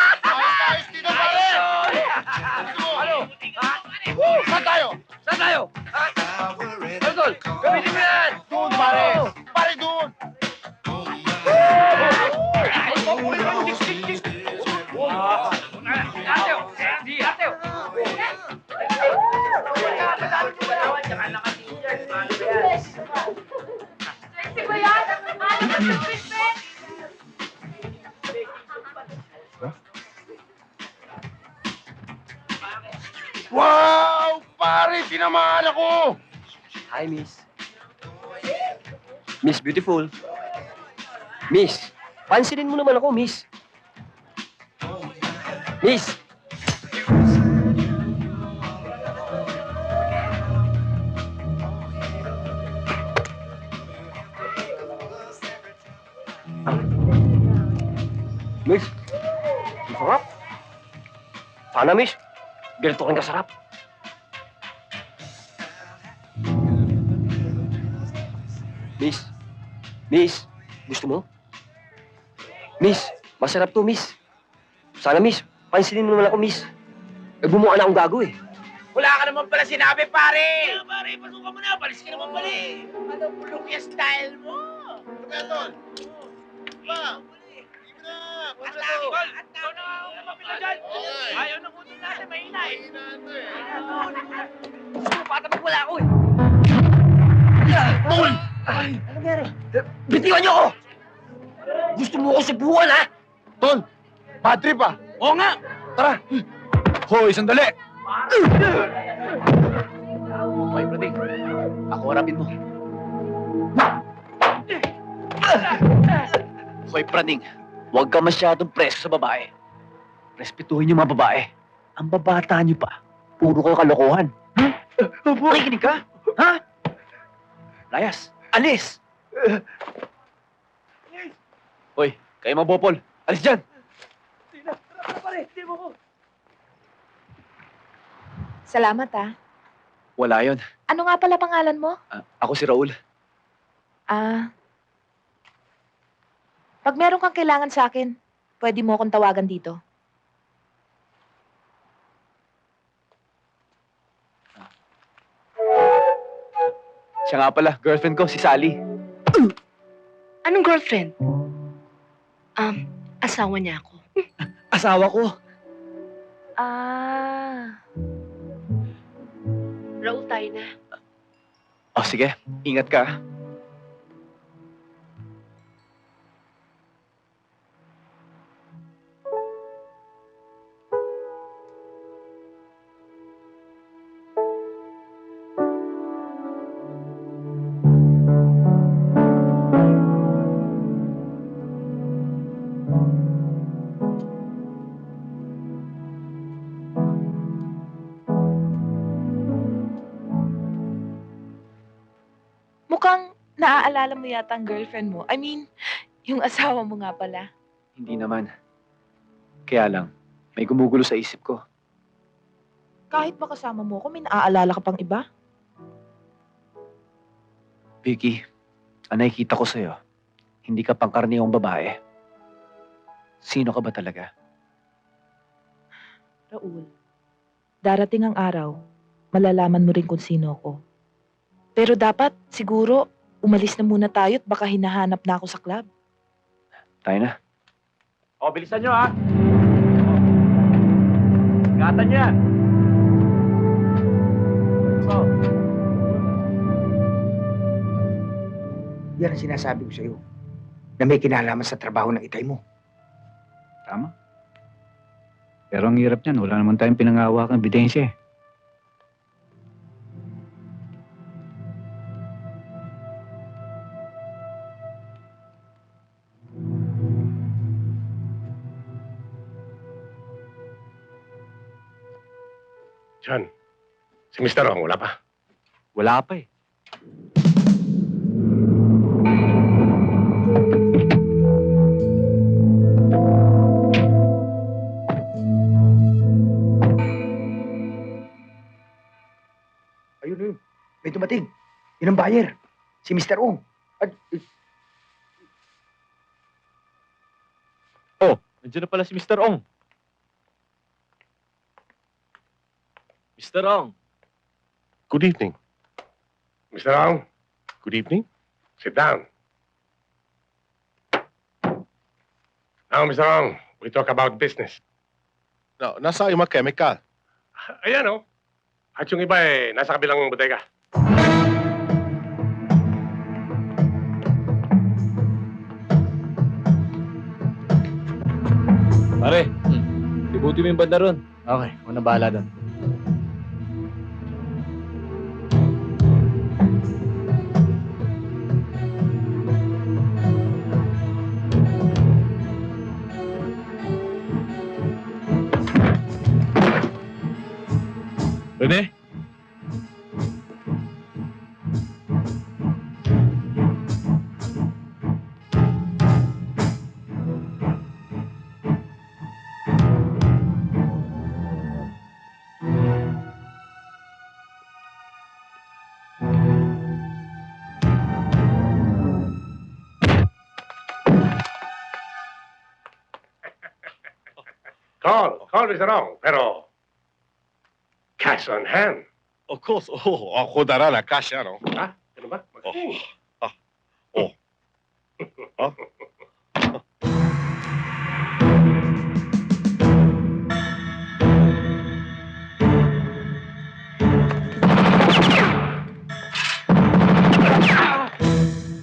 Saan tayo? Saan tayo? Ano, Tol? Gamitin mo yan! Doon, pare! Pare, doon! Wow! Pare, tinamaan ako! Hi, Miss. Miss Beautiful. Miss, pansinin mo naman ako, Miss. Miss! Miss, ang sarap. Sana, Miss. Ganito kang kasarap. Miss. Miss. Gusto mo? Miss. Masarap to, miss. Sana, miss. Pansinin mo naman ako, miss. Bumuka na akong gago eh. Wala ka naman pala sinabi, pare! Kaya, pare, pasukan mo na. Palis ka naman pala eh. Ano bulok yung style mo? Kaya, tol. Pa. Ayaw na kunin natin, mahina eh. Gusto mo pata wala ako eh. Tol! Ano nangyari? Bitiwan niyo ako! Gusto mo ako subukan, ha? Tol, bad trip ah. Oo nga! Tara. Hoy, sandali. Okay, Prading. Ako harapin mo. Okay, Prading. Huwag ka masyadong preso sa babae. Respetuhin yung mga babae. Ang babata niyo pa. Puro ka kalokohan. Nakikinig ka? Ha? Layas, alis! Hoy, kayo mga bopol. Alis dyan! Salamat ah. Wala yon. Ano nga pala pangalan mo? Ako si Raul. Pag meron kang kailangan sa akin, pwede mo akong tawagan dito. Siya nga pala, girlfriend ko, si Sally. Anong girlfriend? Asawa niya ako. Asawa ko. Raul, tayo na. Oh, sige. Ingat ka. Mukhang naaalala mo yata ang girlfriend mo. I mean, yung asawa mo nga pala. Hindi naman. Kaya lang, may gumugulo sa isip ko. Kahit makasama mo ako, may naaalala ka pang iba? Vicky, ang nakikita ko sa'yo, hindi ka pangkaraniwang babae. Sino ka ba talaga? Raul, darating ang araw, malalaman mo rin kung sino ako. Pero dapat, siguro, umalis na muna tayo at baka hinahanap na ako sa club. Tayo na. O, bilisan nyo, ha? Ingatan yan. Yan ang sinasabi ko sa'yo, na may kinalaman sa trabaho ng itay mo. Tama. Pero ang hirap niyan, wala naman tayong pinangawakang ebidensya eh. John, si Mr. Ong, wala pa? Wala pa eh. Ayun na yun. May dumating. Yun ang buyer. Si Mr. Ong. At, Nandiyan na pala si Mr. Ong. Mr. Ong. Good evening. Mr. Ong, good evening. Sit down. Now, Mr. Ong, we talk about business. No, nasa yung mga chemical. Ayan, oh. At yung iba eh, nasa kabilang bodega. Pare, ibuti mo yung banda ron. Okay, ako na bahala doon. Rene? Call, Mr. Ong. Pero, cash on hand. Of course. Ako darala, cash ano? Ha? Ano ba? Magaling.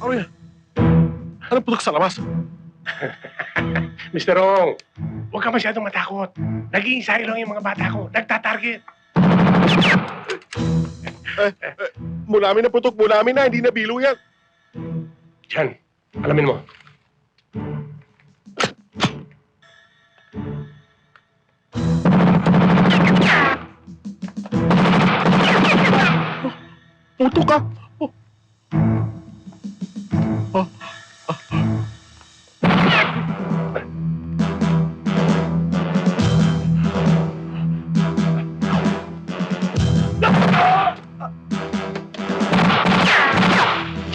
Ano yan? Ano putok sa labas? Mr. Ong, huwag ka masyadong matakot. Nag-iinsayo lang yung mga bata ko. Nagtatarget. Mulamin na putok, mulamin na. Hindi na bilo yan. Diyan, alamin mo. Putok ka.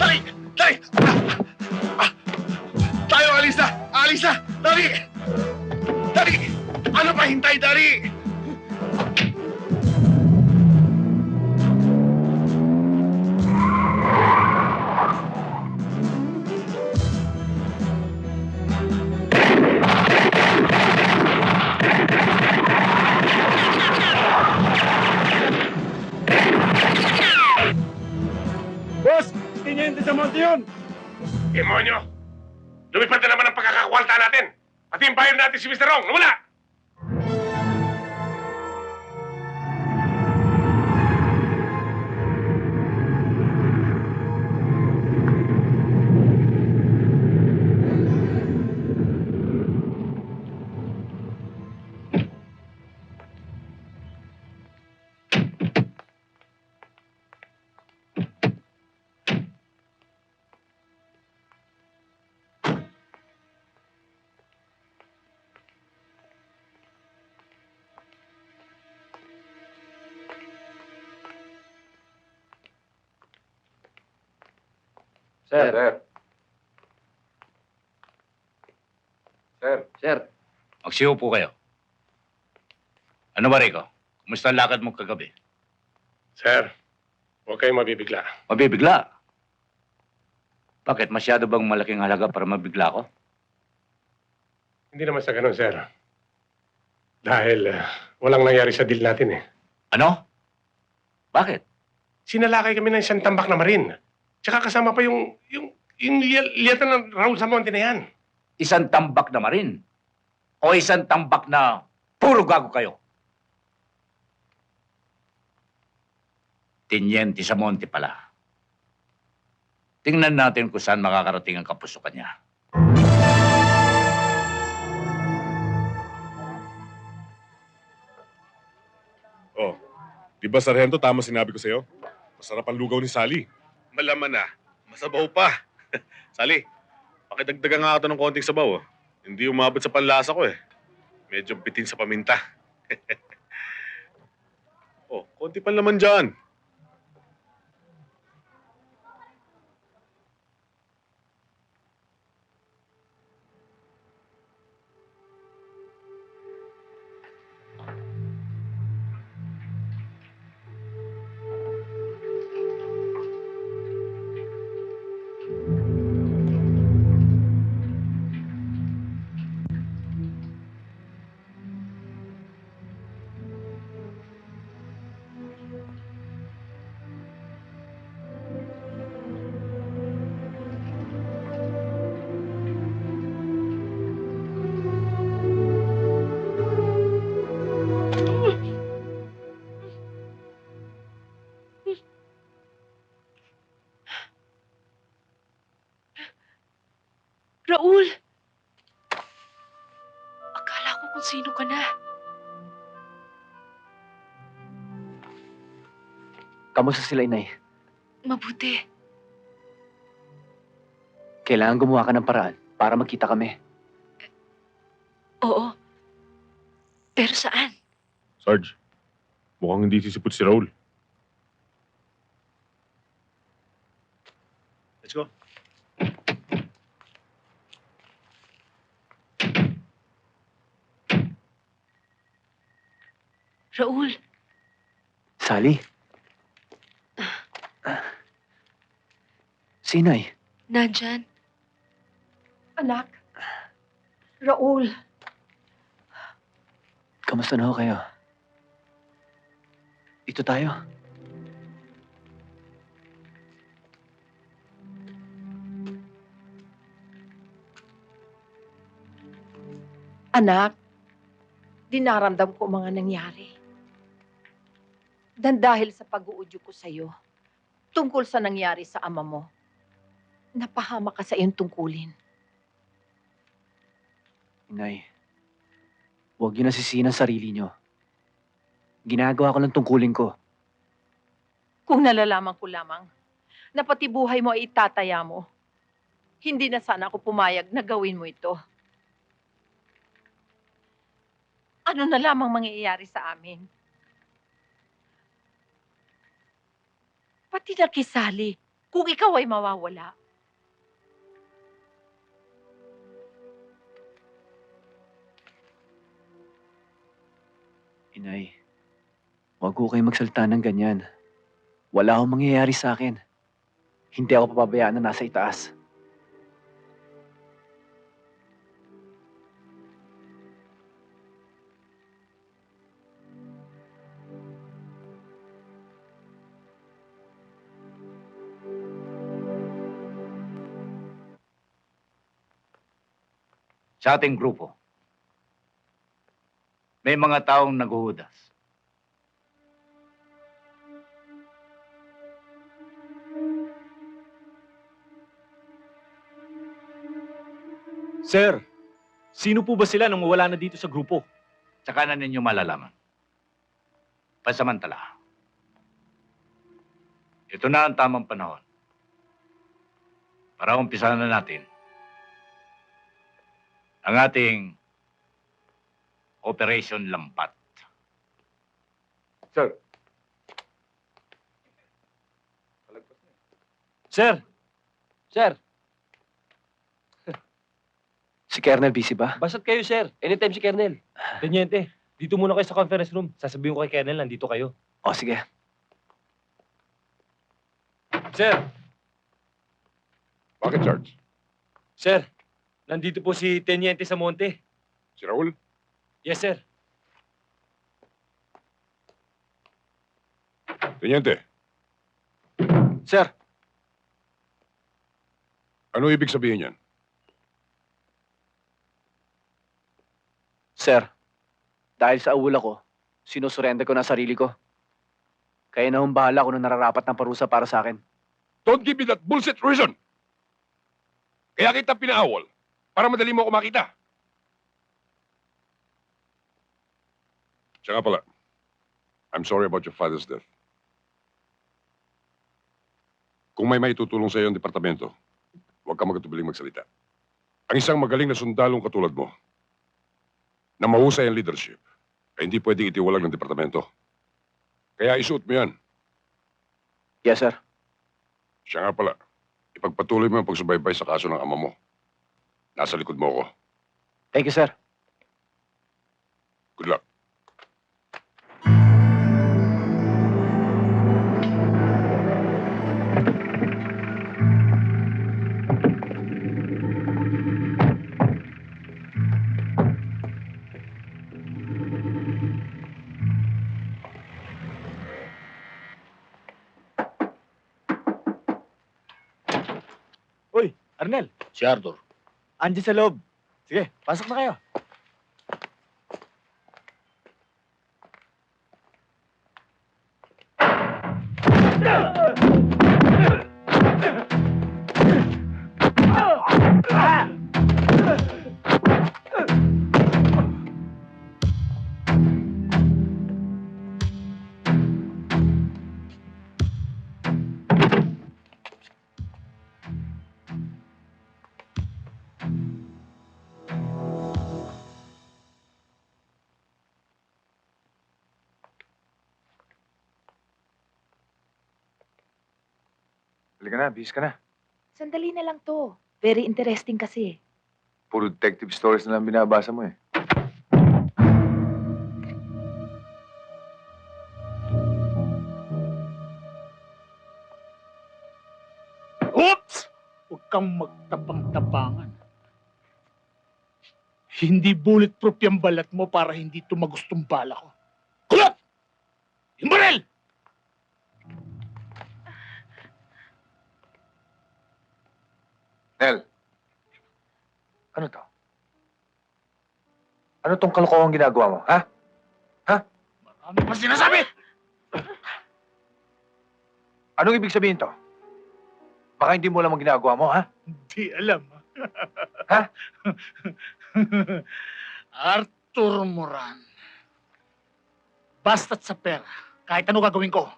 Dali! Dali! Tayo, alis na! Alis na! Dali! Dali! Ano pa hintay, dali! Boss, tiniente sa monte yun. Demonyo! Lumipad na naman ang pagkakakwalta natin! Pati yung buyer natin si Mr. Ong, nawala! Sir. Sir, magsiyo po kayo. Ano ba, Rico? Kumusta ang lakad mo kagabi? Sir, huwag kayong mabibigla. Mabibigla? Bakit? Masyado bang malaking halaga para mabigla ko? Hindi naman sa ganun, sir. Dahil walang nangyari sa deal natin eh. Ano? Bakit? Sinalakay kami ng isang tambak na marin. Tsaka kasama pa yung liyatan ng Raul Samonte na yan. Isang tambak na marin? O isang tambak na puro gago kayo? Tiniente sa monte pala. Tingnan natin kung saan makakarating ang kapusukan niya. Oh, di ba, Sargento, tama sinabi ko sa'yo? Masarap ang lugaw ni Sally. Malaman na. Masabaw pa. Sali, pakidagdagan nga ito ng konting sabaw. Oh. Hindi umabot sa panlasa ko eh. Medyo bitin sa paminta. Oh, konti pa naman dyan. Raul! Akala ko kung sino ka na. Kamusta sila, Inay? Mabuti. Kailangan gumawa ka ng paraan para magkita kami. Oo. Pero saan? Sarge, mukhang hindi sisipot si Raul. Let's go. Raul, Sally? Sinay? nandyan. Anak. Raul. Kamusta na ho kayo? Ito tayo. Anak, dinaramdam ko mga nangyari. Dan dahil sa pag-uudyo ko sa'yo, tungkol sa nangyari sa ama mo, napahama ka sa iyong tungkulin. Inay, huwag niyo nasisihin ang sarili niyo. Ginagawa ko lang tungkulin ko. Kung nalalaman ko lamang na pati buhay mo ay itataya mo, hindi na sana ako pumayag na gawin mo ito. Ano na lamang mangyayari sa amin? Pati na kisali, kung ikaw ay mawawala. Inay, huwag ko kayo magsalita ng ganyan. Wala akong mangyayari sa akin. Hindi ako papabayaan na nasa itaas. Sa ating grupo, may mga taong naghuhudas. Sir, sino po ba sila nang mawala na dito sa grupo? Tsaka na ninyo malalaman. Pansamantala, ito na ang tamang panahon para umpisahan na natin ang ating Operation Lampat. Sir. Sir! Sir! Si Colonel busy ba? Basta't kayo, sir. Anytime si Kernel. Teniente, dito muna kayo sa conference room. Sasabihin ko kay Kernel, nandito kayo. O, sige. Sir! Bakit, Sarge? Sir, nandito po si Teniente Samonte. Si Raul? Yes, sir. Teniente, Sir, ano ibig sabihin yan? sir, dahil sa uula ko, sinusurrender ko na sarili ko. Kaya na hong bahala kung ano nararapat ng parusa para sa akin. Don't give me that bullshit reason! Kaya kita pinaawol para madali mo ako makita. Siya nga pala, I'm sorry about your father's death. Kung may maitutulong sa iyo ang departamento, huwag ka magatubiling magsalita. Ang isang magaling na sundalong katulad mo, na mahusay ang leadership, ay hindi pwedeng itiwalag ng departamento. Kaya isuot mo yan. Yes, sir. Siya nga pala, ipagpatuloy mo ang pagsubaybay sa kaso ng ama mo. Nasa likod mo ako. Thank you, sir. Good luck. Uy, Arnel. Si Arthur. Andiyan sa loob. Sige, pasok na kayo. Halika na, bis ka na. Sandali na lang to. Very interesting kasi. Puro detective stories na lang binabasa mo eh. Huwag kang magtapang-tapangan. Hindi bulletproof yung balat mo para hindi tumagos tong bala ko. Kulot! Yung baril! Nel, ano to? Ano tong kalokohang ginagawa mo, ha? Ano pa sinasabi? Anong ibig sabihin to? Baka hindi mo alam ang ginagawa mo, ha? Hindi alam. Ha? Arthur Moran. Basta't sa pera, kahit ano gagawin ko.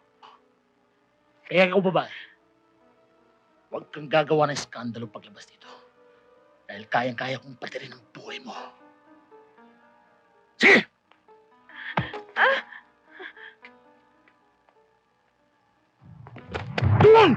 Kaya ikaw babae, huwag kang gagawa ng skandalo paglabas dito. Dahil kayang-kaya kong patirin ang buhay mo. Sige! Doon!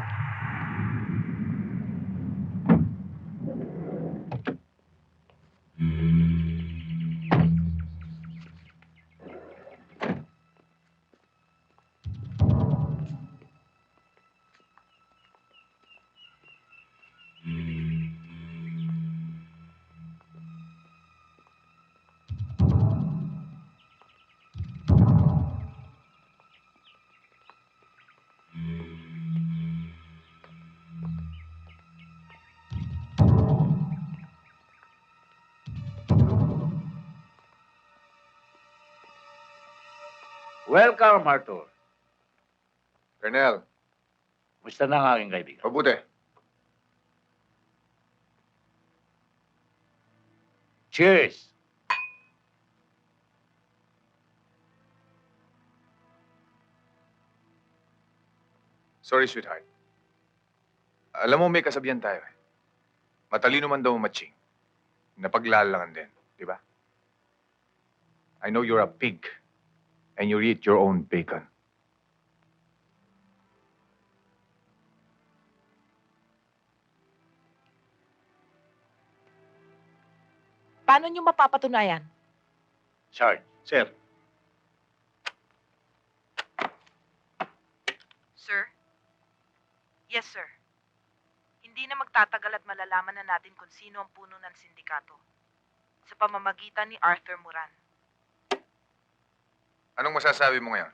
Welcome, Arthur. Colonel, Musta na ang aking kaibigan? mabuti. Cheers! Sorry, sweetheart. Alam mo, may kasabihan tayo eh. Matalino man daw matching. Napaglalangan din, di ba? I know you're a pig and you eat your own bacon. Paano nyo mapapatunayan? Sarge. Sir, Sir? Yes, sir. Hindi na magtatagal at malalaman na natin kung sino ang puno ng sindikato sa pamamagitan ni Arthur Moran. Anong masasabi mo ngayon?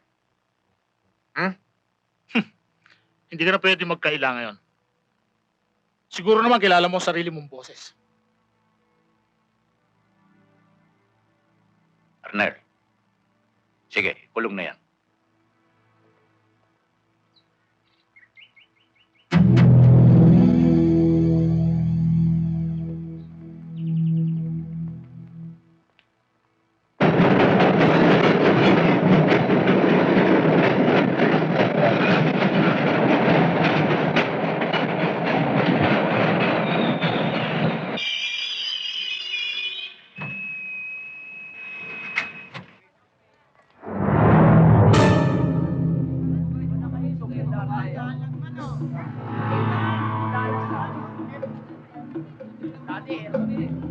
Hindi ka na pwede magkaila ngayon. Siguro naman kilala mo ang sarili mong boses. Arnel. Sige, kulong na yan.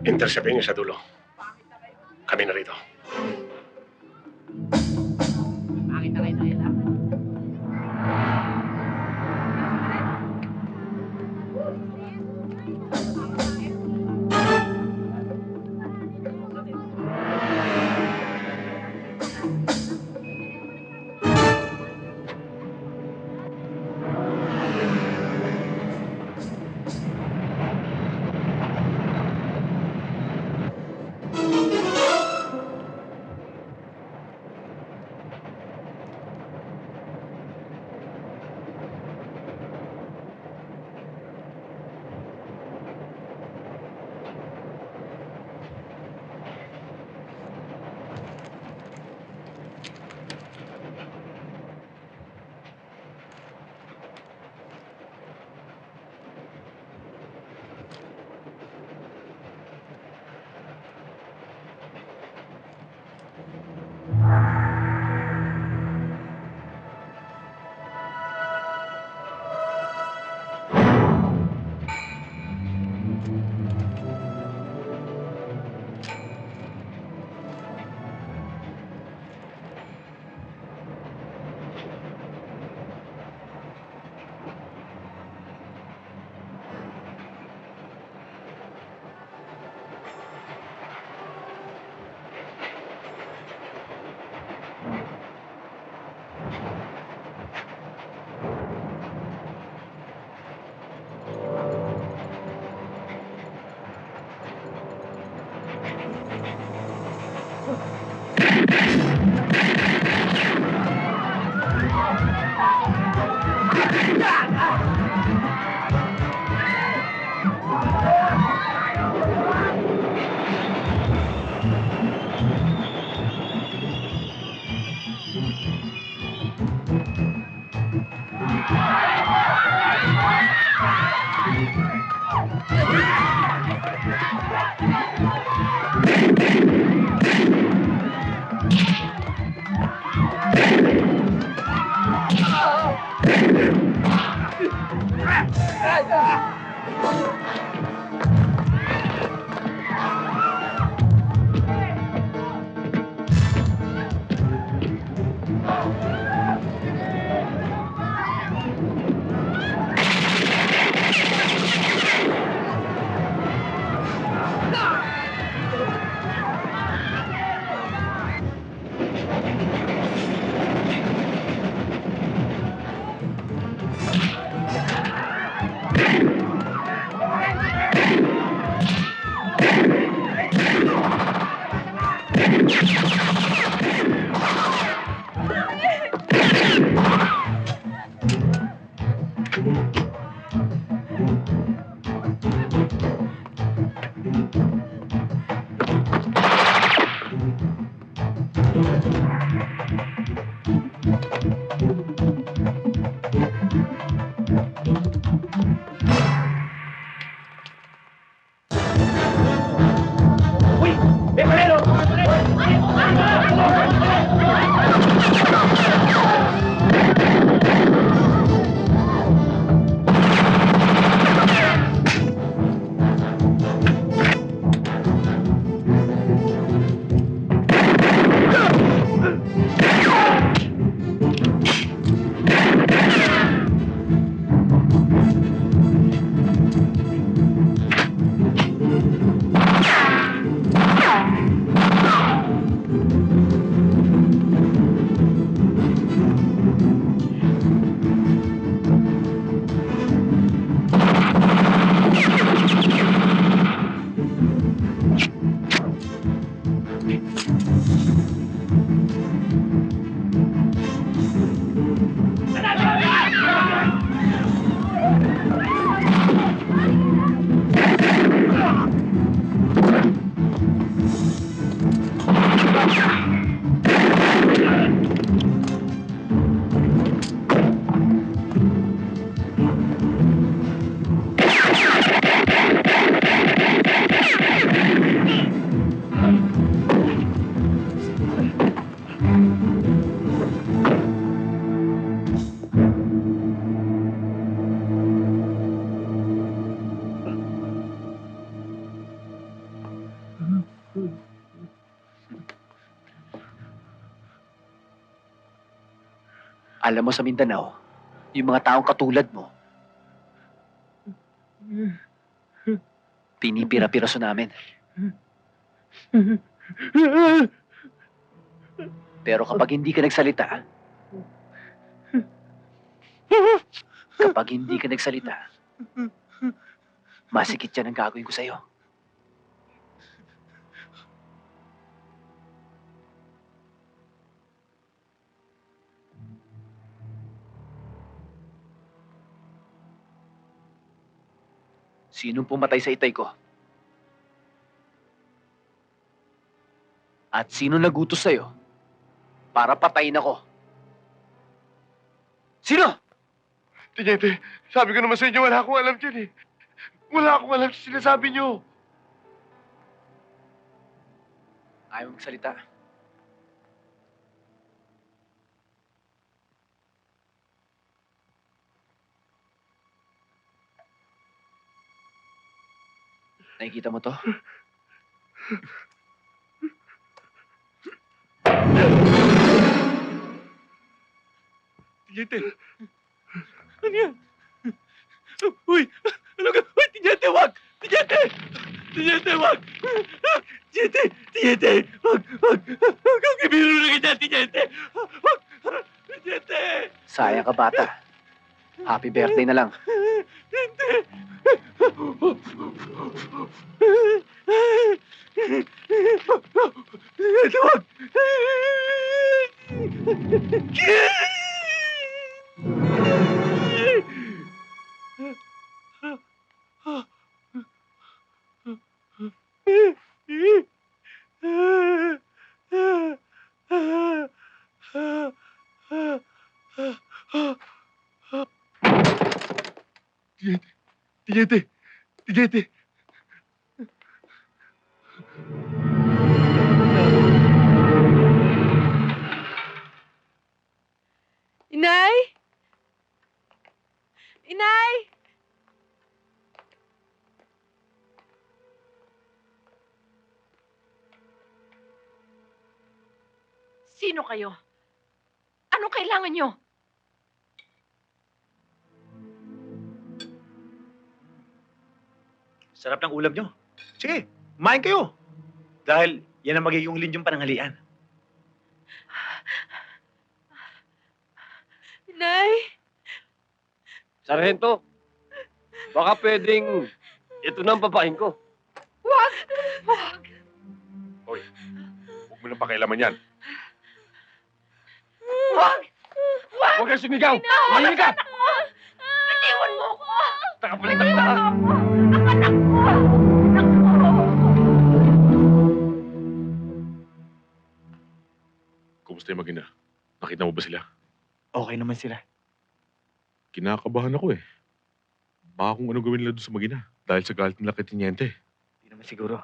Interceptin niyo sa dulo. Kami na rito. Alam mo sa Mindanao, yung mga taong katulad mo, pinipira-piraso namin. Pero kapag hindi ka nagsalita, masikit yan ang gagawin ko sa'yo. Sinong pumatay sa itay ko? At sino nagutos sa'yo para patayin ako? Sino? Tiniente, sabi ko naman sa inyo, wala akong alam dyan eh. Wala akong alam sa sinasabi niyo. Ayaw magsalita. Nakikita mo to? Tiniente! Ano yan? Uy! Ano ka? Uy, Tiniente, wag! Tiniente! Tiniente, wag! Tiniente! Tiniente! Wag! Wag! Huwag kang ibiro na kita, Tiniente! Wag! Tiniente! Sayang ka, bata. Happy birthday na lang. Tiniente! Tiniente, wag! Tiyente! Tiyente! Inay! Inay! Sino kayo? Anong kailangan nyo? Sarap ng ulam nyo. Sige, kumain kayo. Dahil yan ang magiging linyong pananghalian. Inay! Sargento, baka pwedeng ito na ang papain ko. Wag! Wag! Huwag mo nang pakialaman yan. Wag! Wag! Huwag kang sumigaw! Mahinig ka! Itiwan mo ko! Takapalitan ka! Kumusta yung mag-ina? Nakita mo ba sila? Okay naman sila. Kinakabahan ako eh. Baka kung ano gawin nila doon sa mag-ina. Dahil sa galit nila kay Tiniente. Hindi naman siguro.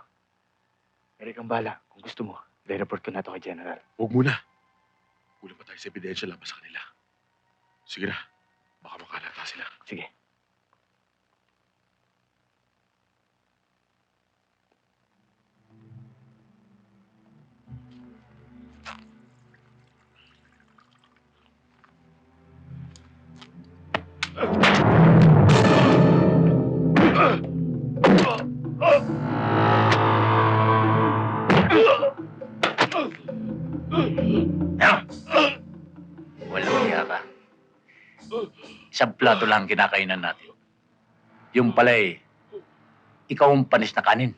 Pero kang bala. Kung gusto mo, i-report ko na ito kay General. Huwag muna. Kulang pa tayo sa ebidensya laban sa kanila. Sige na. Baka makalata sila. Sige. Walang hiya ka. Isang plato lang ang kinakainan natin. Yung pala eh, ikaw ang panis na kanin.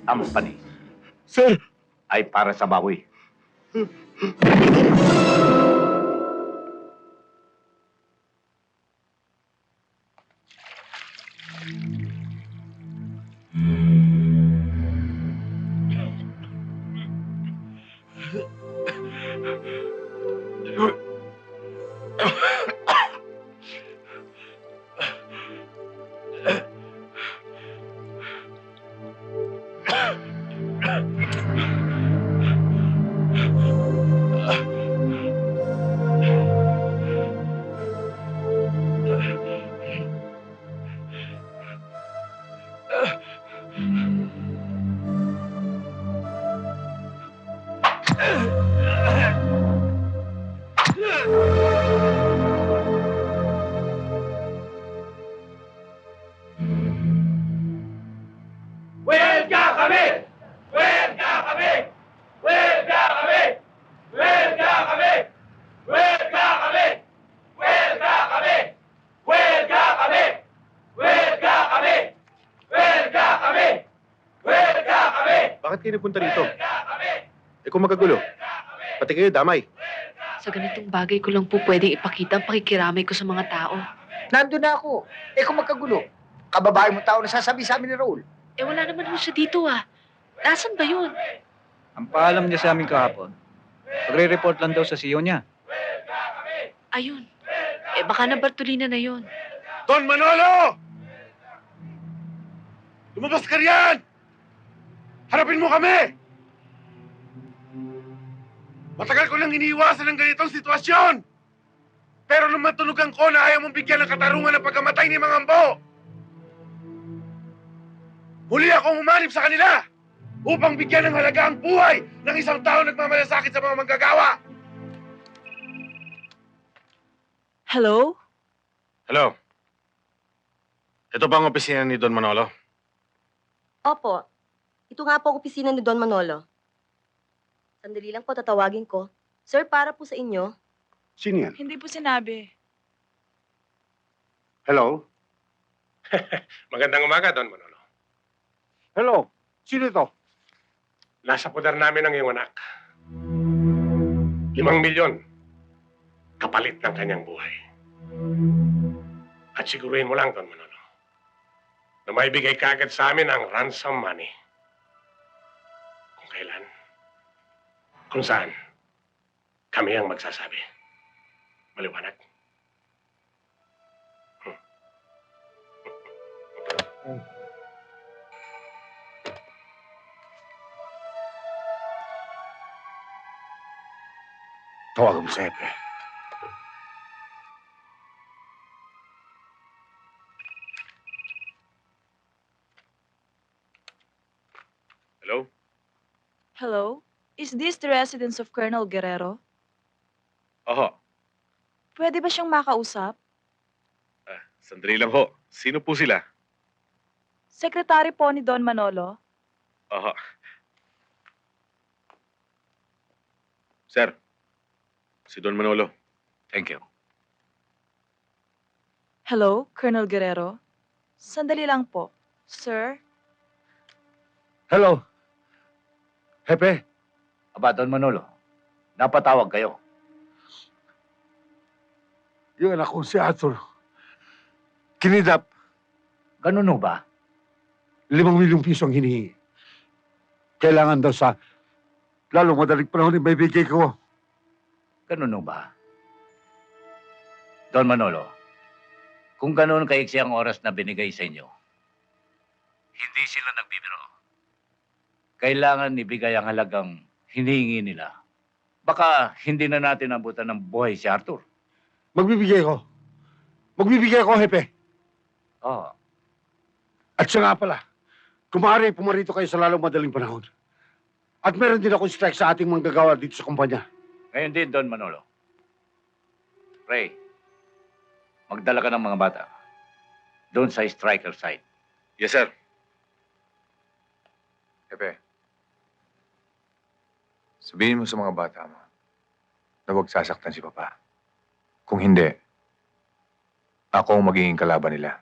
Ang panis. Sir! Ay para sa baboy. Huelga kami! Huelga kami! Huelga kami! Huelga kami! Huelga kami! Huelga kami! Huelga kami! Huelga kami! Huelga kami! Huelga kami! Bakit kayo nagpunta rito? Eh kung magagulo, pati kayo damay. Sa ganitong bagay ko lang po pwedeng ipakita ang pakikiramay ko sa mga tao. Nandun na ako. Eh kung magkagulo, kababae mo tao na sasabi sa amin ni Raul. Eh wala naman ho siya dito ah. Nasaan ba yun? Ang paalam niya sa amin kahapon, magre-report lang daw sa CEO niya. Ayun. Eh baka na Bartolina na yun. Don Manolo! Lumabas ka riyan! Harapin mo kami! Matagal ko nang iniiwasan ng ganitong sitwasyon! Pero nung matunugan ko na ayaw mong bigyan ng katarungan ng pagkamatay ni Mang Ambo, muli akong humanip sa kanila upang bigyan ng halaga ang buhay ng isang tao nagmamalasakit sa mga manggagawa! Hello? Hello. Ito ba ang opisina ni Don Manolo? Opo. Ito nga po ang opisina ni Don Manolo. Sandali lang po, tatawagin ko. Sir, para po sa inyo. Sino yan? Hindi po sinabi. Hello? Magandang umaga, Don Manolo. Hello? Sino ito? Nasa poder namin ang iyong anak. 5 milyon. Kapalit ng kanyang buhay. At siguruhin mo lang, Don Manolo. na maibigay kagad sa amin ang ransom money. Kung kailan, kung saan, kami ang magsasabi. Maliwanag. Tawagan mo si Hepe. Hello? Hello? Is this the residence of Colonel Guerrero? Oho. Pwede ba siyang makausap? Sandali lang ho. Sino po sila? Sekretary po ni Don Manolo. Oho. Sir, si Don Manolo. Thank you. Hello, Colonel Guerrero? Sandali lang po. Sir? Hello. Hepe. Aba, Don Manolo, napatawag kayo. Yung anak ko si Arthur. Kinidap. Ganun ho ba? 5 milyong piso ang hinihingi. Kailangan daw sa lalong madaling panahon may bigay ko. Ganun ho ba? Don Manolo, kung ganun kaiksi ang oras na binigay sa inyo, hindi sila nagbibiro. Kailangan ibigay ang halagang hinihingi nila. Baka hindi na natin abutan ng buhay si Arthur. Magbibigay ko. Magbibigay ko, Hepe. Oo. At siya nga pala, kung maaari, pumarito kayo sa lalong madaling panahon. At meron din akong strike sa ating manggagawa dito sa kumpanya. Ngayon din, Don Manolo. Ray, magdala ka ng mga bata. Doon sa striker side. Yes, sir. Pepe, sabihin mo sa mga bata mo na huwag sasaktan si Papa. Kung hindi, ako ang magiging kalaban nila.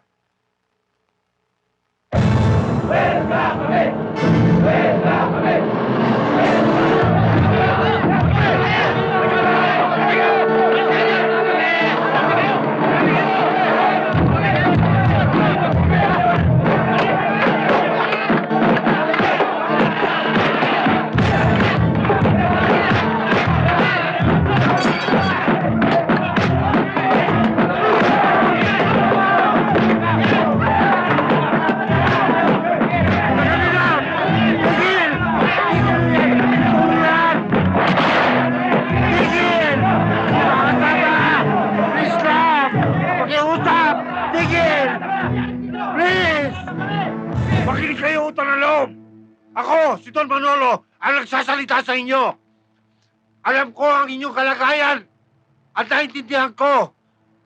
Pakiusap! Tigil! Please! Makinig kayo utang na loob! Ako, si Don Manolo, ang nagsasalita sa inyo. Alam ko ang inyong kalagayan at naintindihan ko.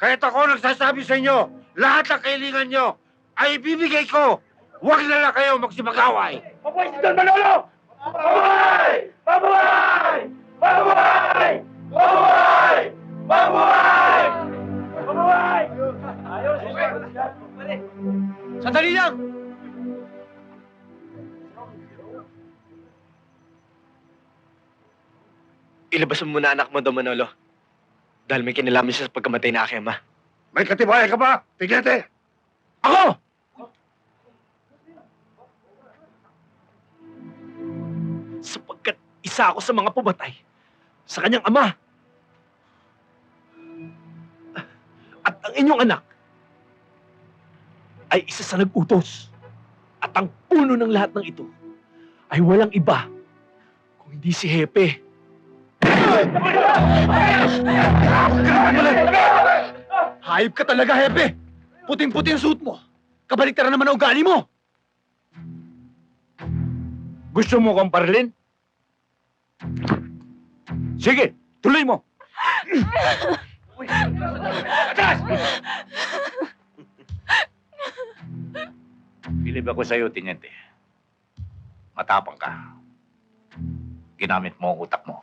Kaya't ako nagsasabi sa inyo, lahat ng kailangan nyo ay ibibigay ko. Huwag na lang kayo magsimagaway. Mabuhay si Don Manolo! Mabuhay! Mabuhay! Mabuhay! Mabuhay! Mabuhay! Mabuhay! Ayos! Sandali lang! Ilabas mo muna anak mo, Don Manolo. Dahil may kinalaman siya sa pagkamatay na aking ama. May katibayan ka ba? Tigete! Ako! Sapagkat isa ako sa mga pumatay sa kanyang ama. At ang inyong anak ay isa sa nag-utos. At ang puno ng lahat ng ito ay walang iba kung hindi si Hepe. Hayop ka talaga, Hepe! Puting-puti ang suot mo. Kabaliktaran naman ang ugali mo. Gusto mo kong parilin? Sige, tuloy mo. Atras! Bilib ako sa'yo, Tiniente. Matapang ka. Ginamit mo ang utak mo.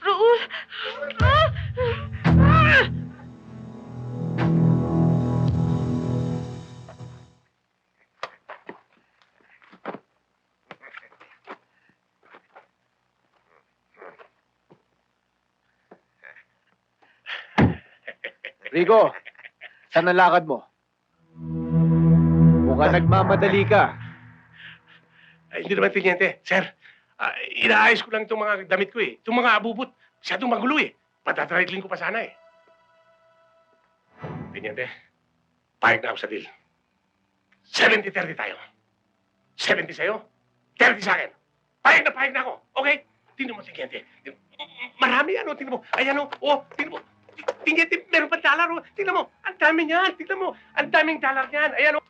Raul! Rico, Saan ang lakad mo? Mukhang nagmamadali ka. Ay, hindi naman, Teniente. Sir, inaayos ko lang itong mga damit ko eh. Itong mga abubot, masyadong magulo eh. Patatrigling ko pa sana eh. Teniente, pahig na ako sa deal. 70-30 tayo. 70 sa'yo, 30 sa akin. Pahig na ako, okay? Tingnan mo, Teniente. Marami ano, tingnan mo. Ayan o, tingnan mo. Teniente, meron pa dollar o. Tingnan mo, ang dami niyan. Tingnan mo, ang daming dollar niyan. Ayan o.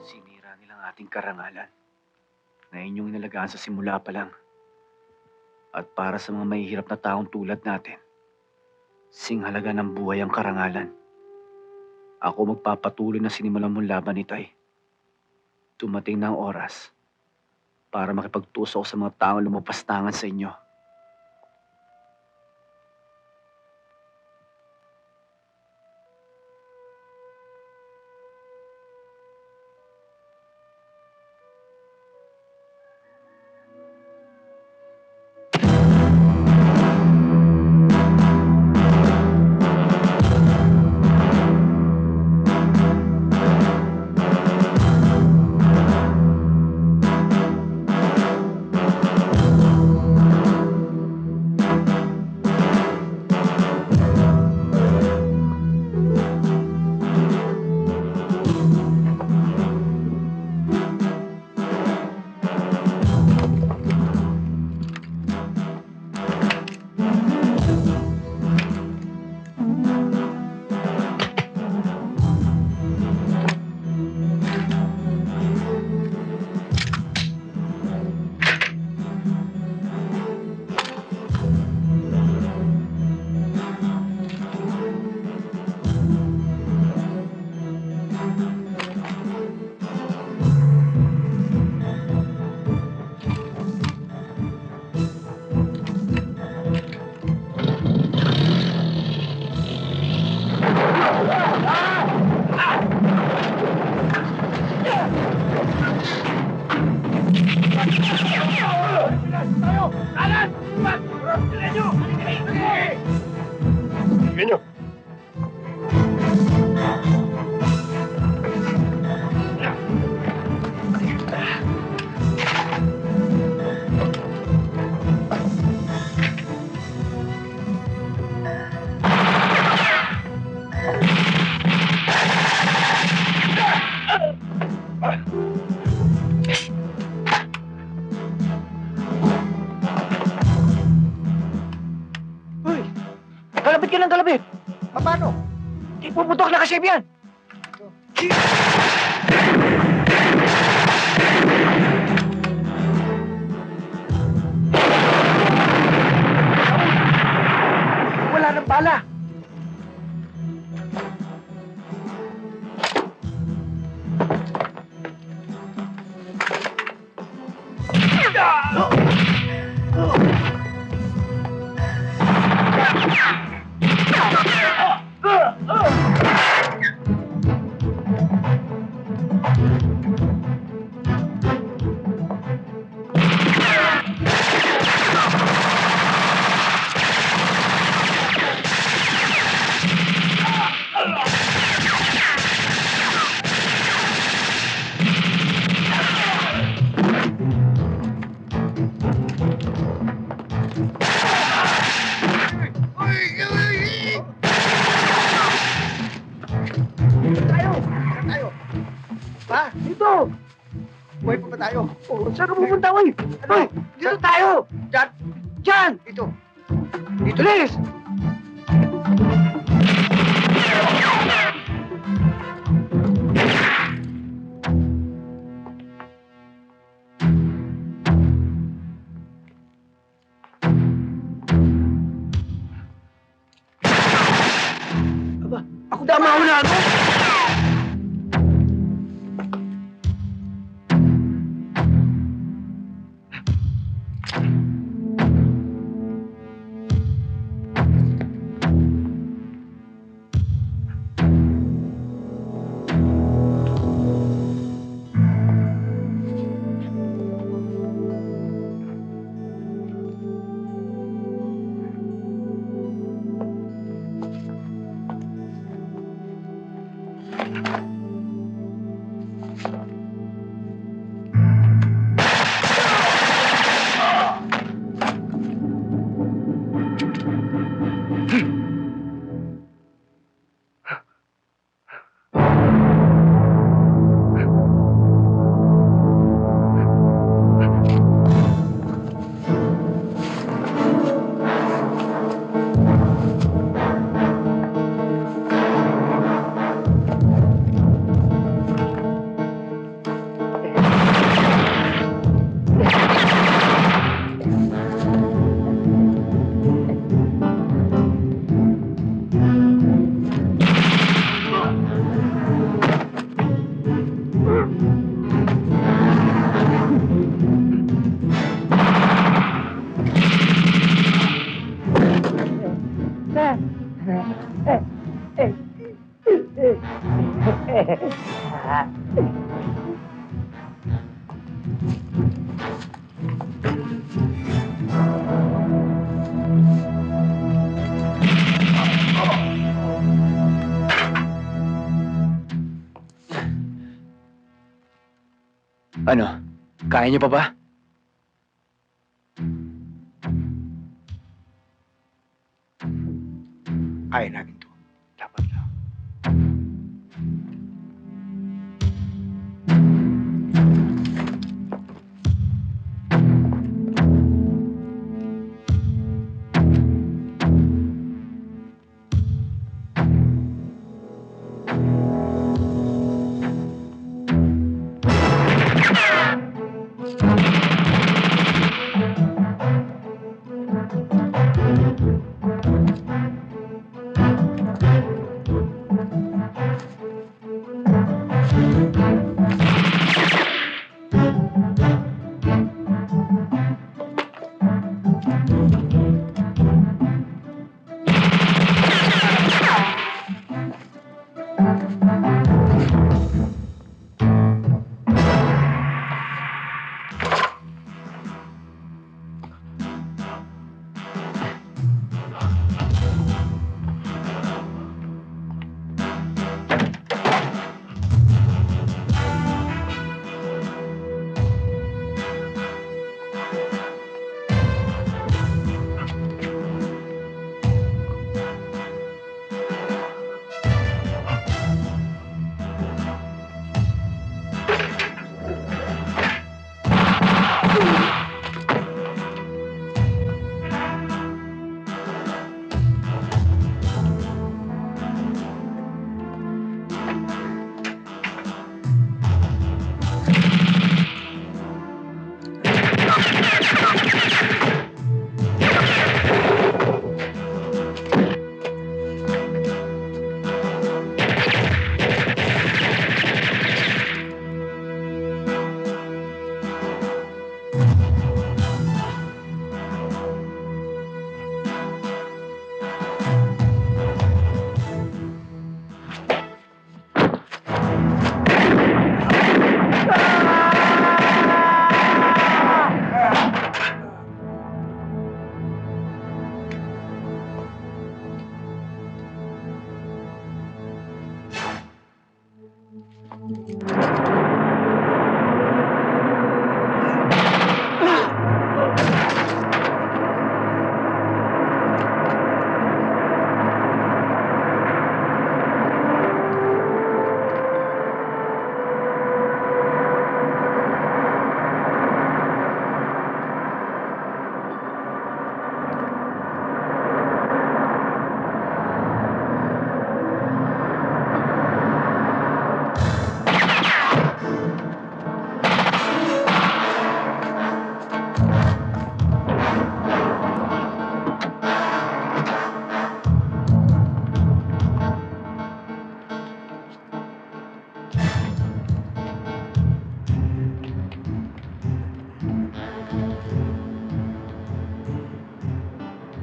Sinira nilang ating karangalan na inyong inalagaan sa simula pa lang. At para sa mga mahihirap na taong tulad natin, singhalaga ng buhay ang karangalan. Ako magpapatuloy na sinimulan mong laban ni Tay. Dumating na ang oras para makipagtuso ako sa mga taong lumapastangan sa inyo. Ganyo. Kalabit ka ng kalabit. Paano? Ipuputok na kasi yan. Wala nang bala. Pa, dito! Buhay pa ba tayo? Oh, saan ka pupunta, oy? Ano? Dito tayo! Diyan! Diyan! Dito! Dito, Liz! Ano? Kaya niyo pa ba? Kaya natin to. Dapat lang.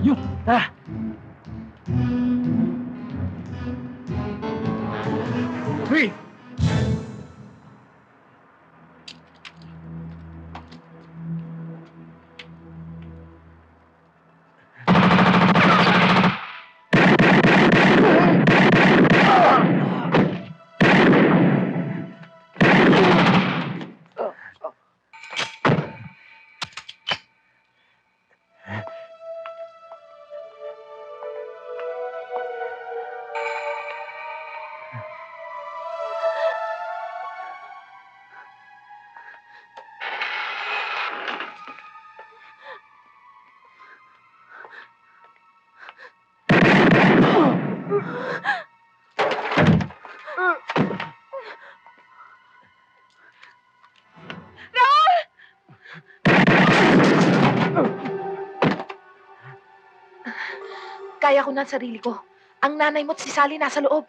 Yun! Tara! Hey! Kaya ko na ang sarili ko. Ang nanay mo't si Sally nasa loob.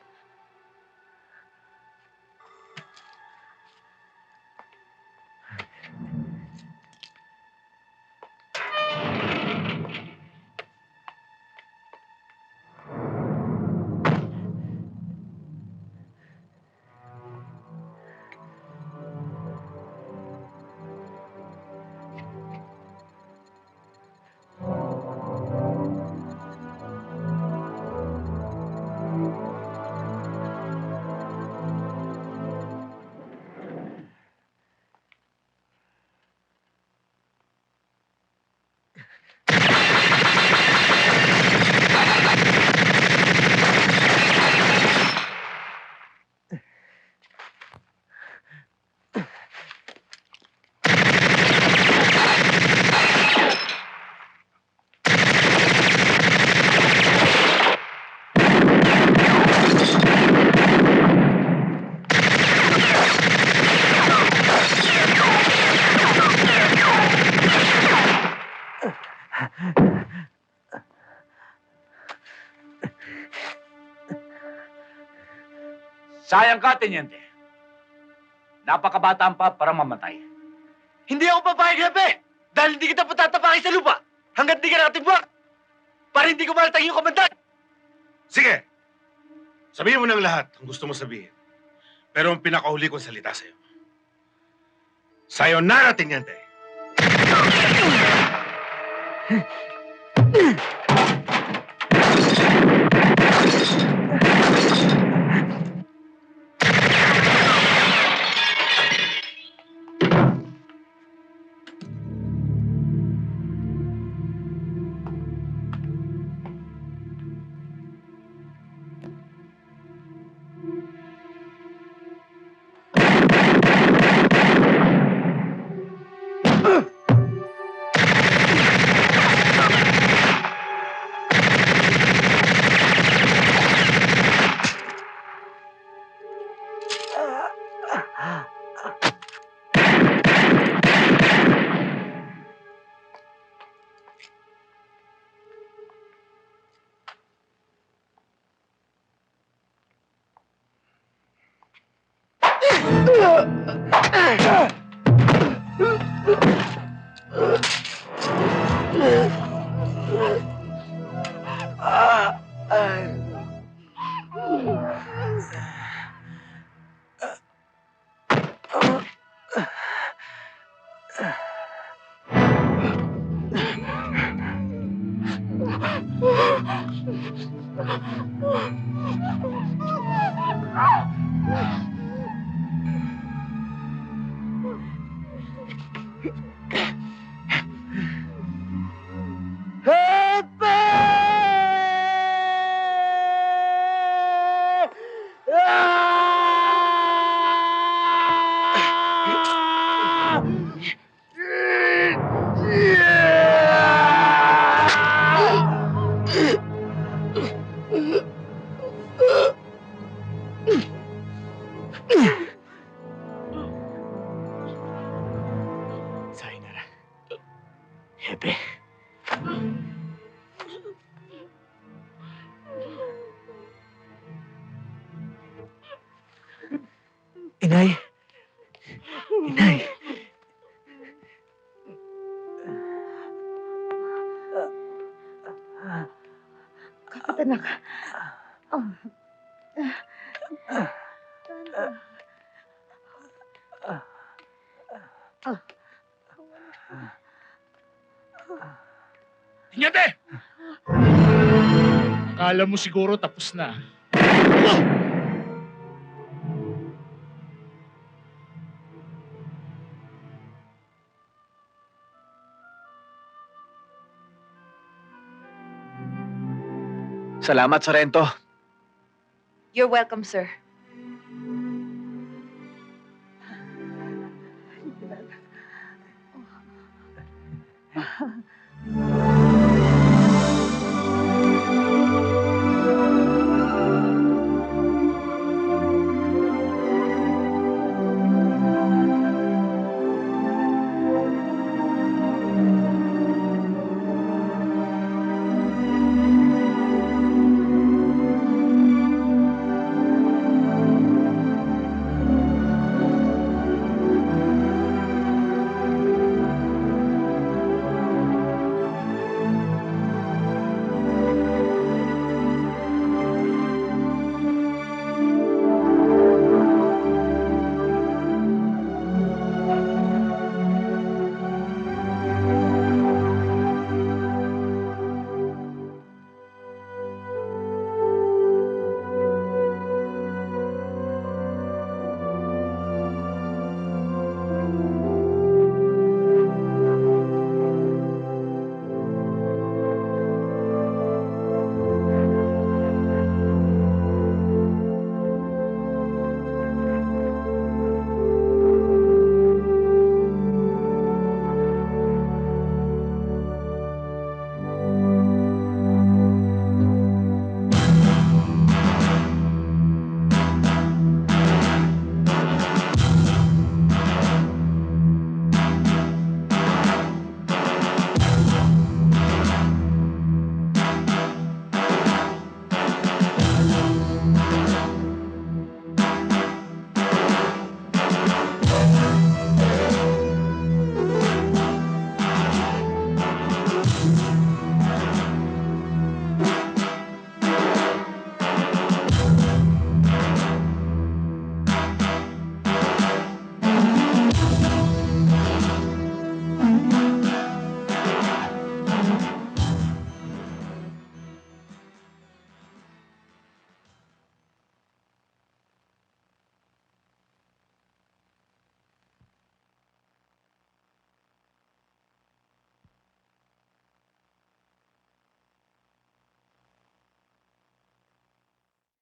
Sayang ka, Teniente. Napakabataan pa para mamatay. Hindi ako papayag, Hepe! Dahil hindi kita patatapakin sa lupa hanggat di ka nakatimbak! Para hindi ko malatang yung komandan! Sige! Sabihin mo ng lahat ang gusto mo sabihin. Pero ang pinakahuli kong salita sa'yo. Sayonara, Teniente! Sayonara. Hepe. Inay. Inay. Kapit anak. Oh. Teniente! Akala mo siguro tapos na. Salamat, Sarento. You're welcome, sir.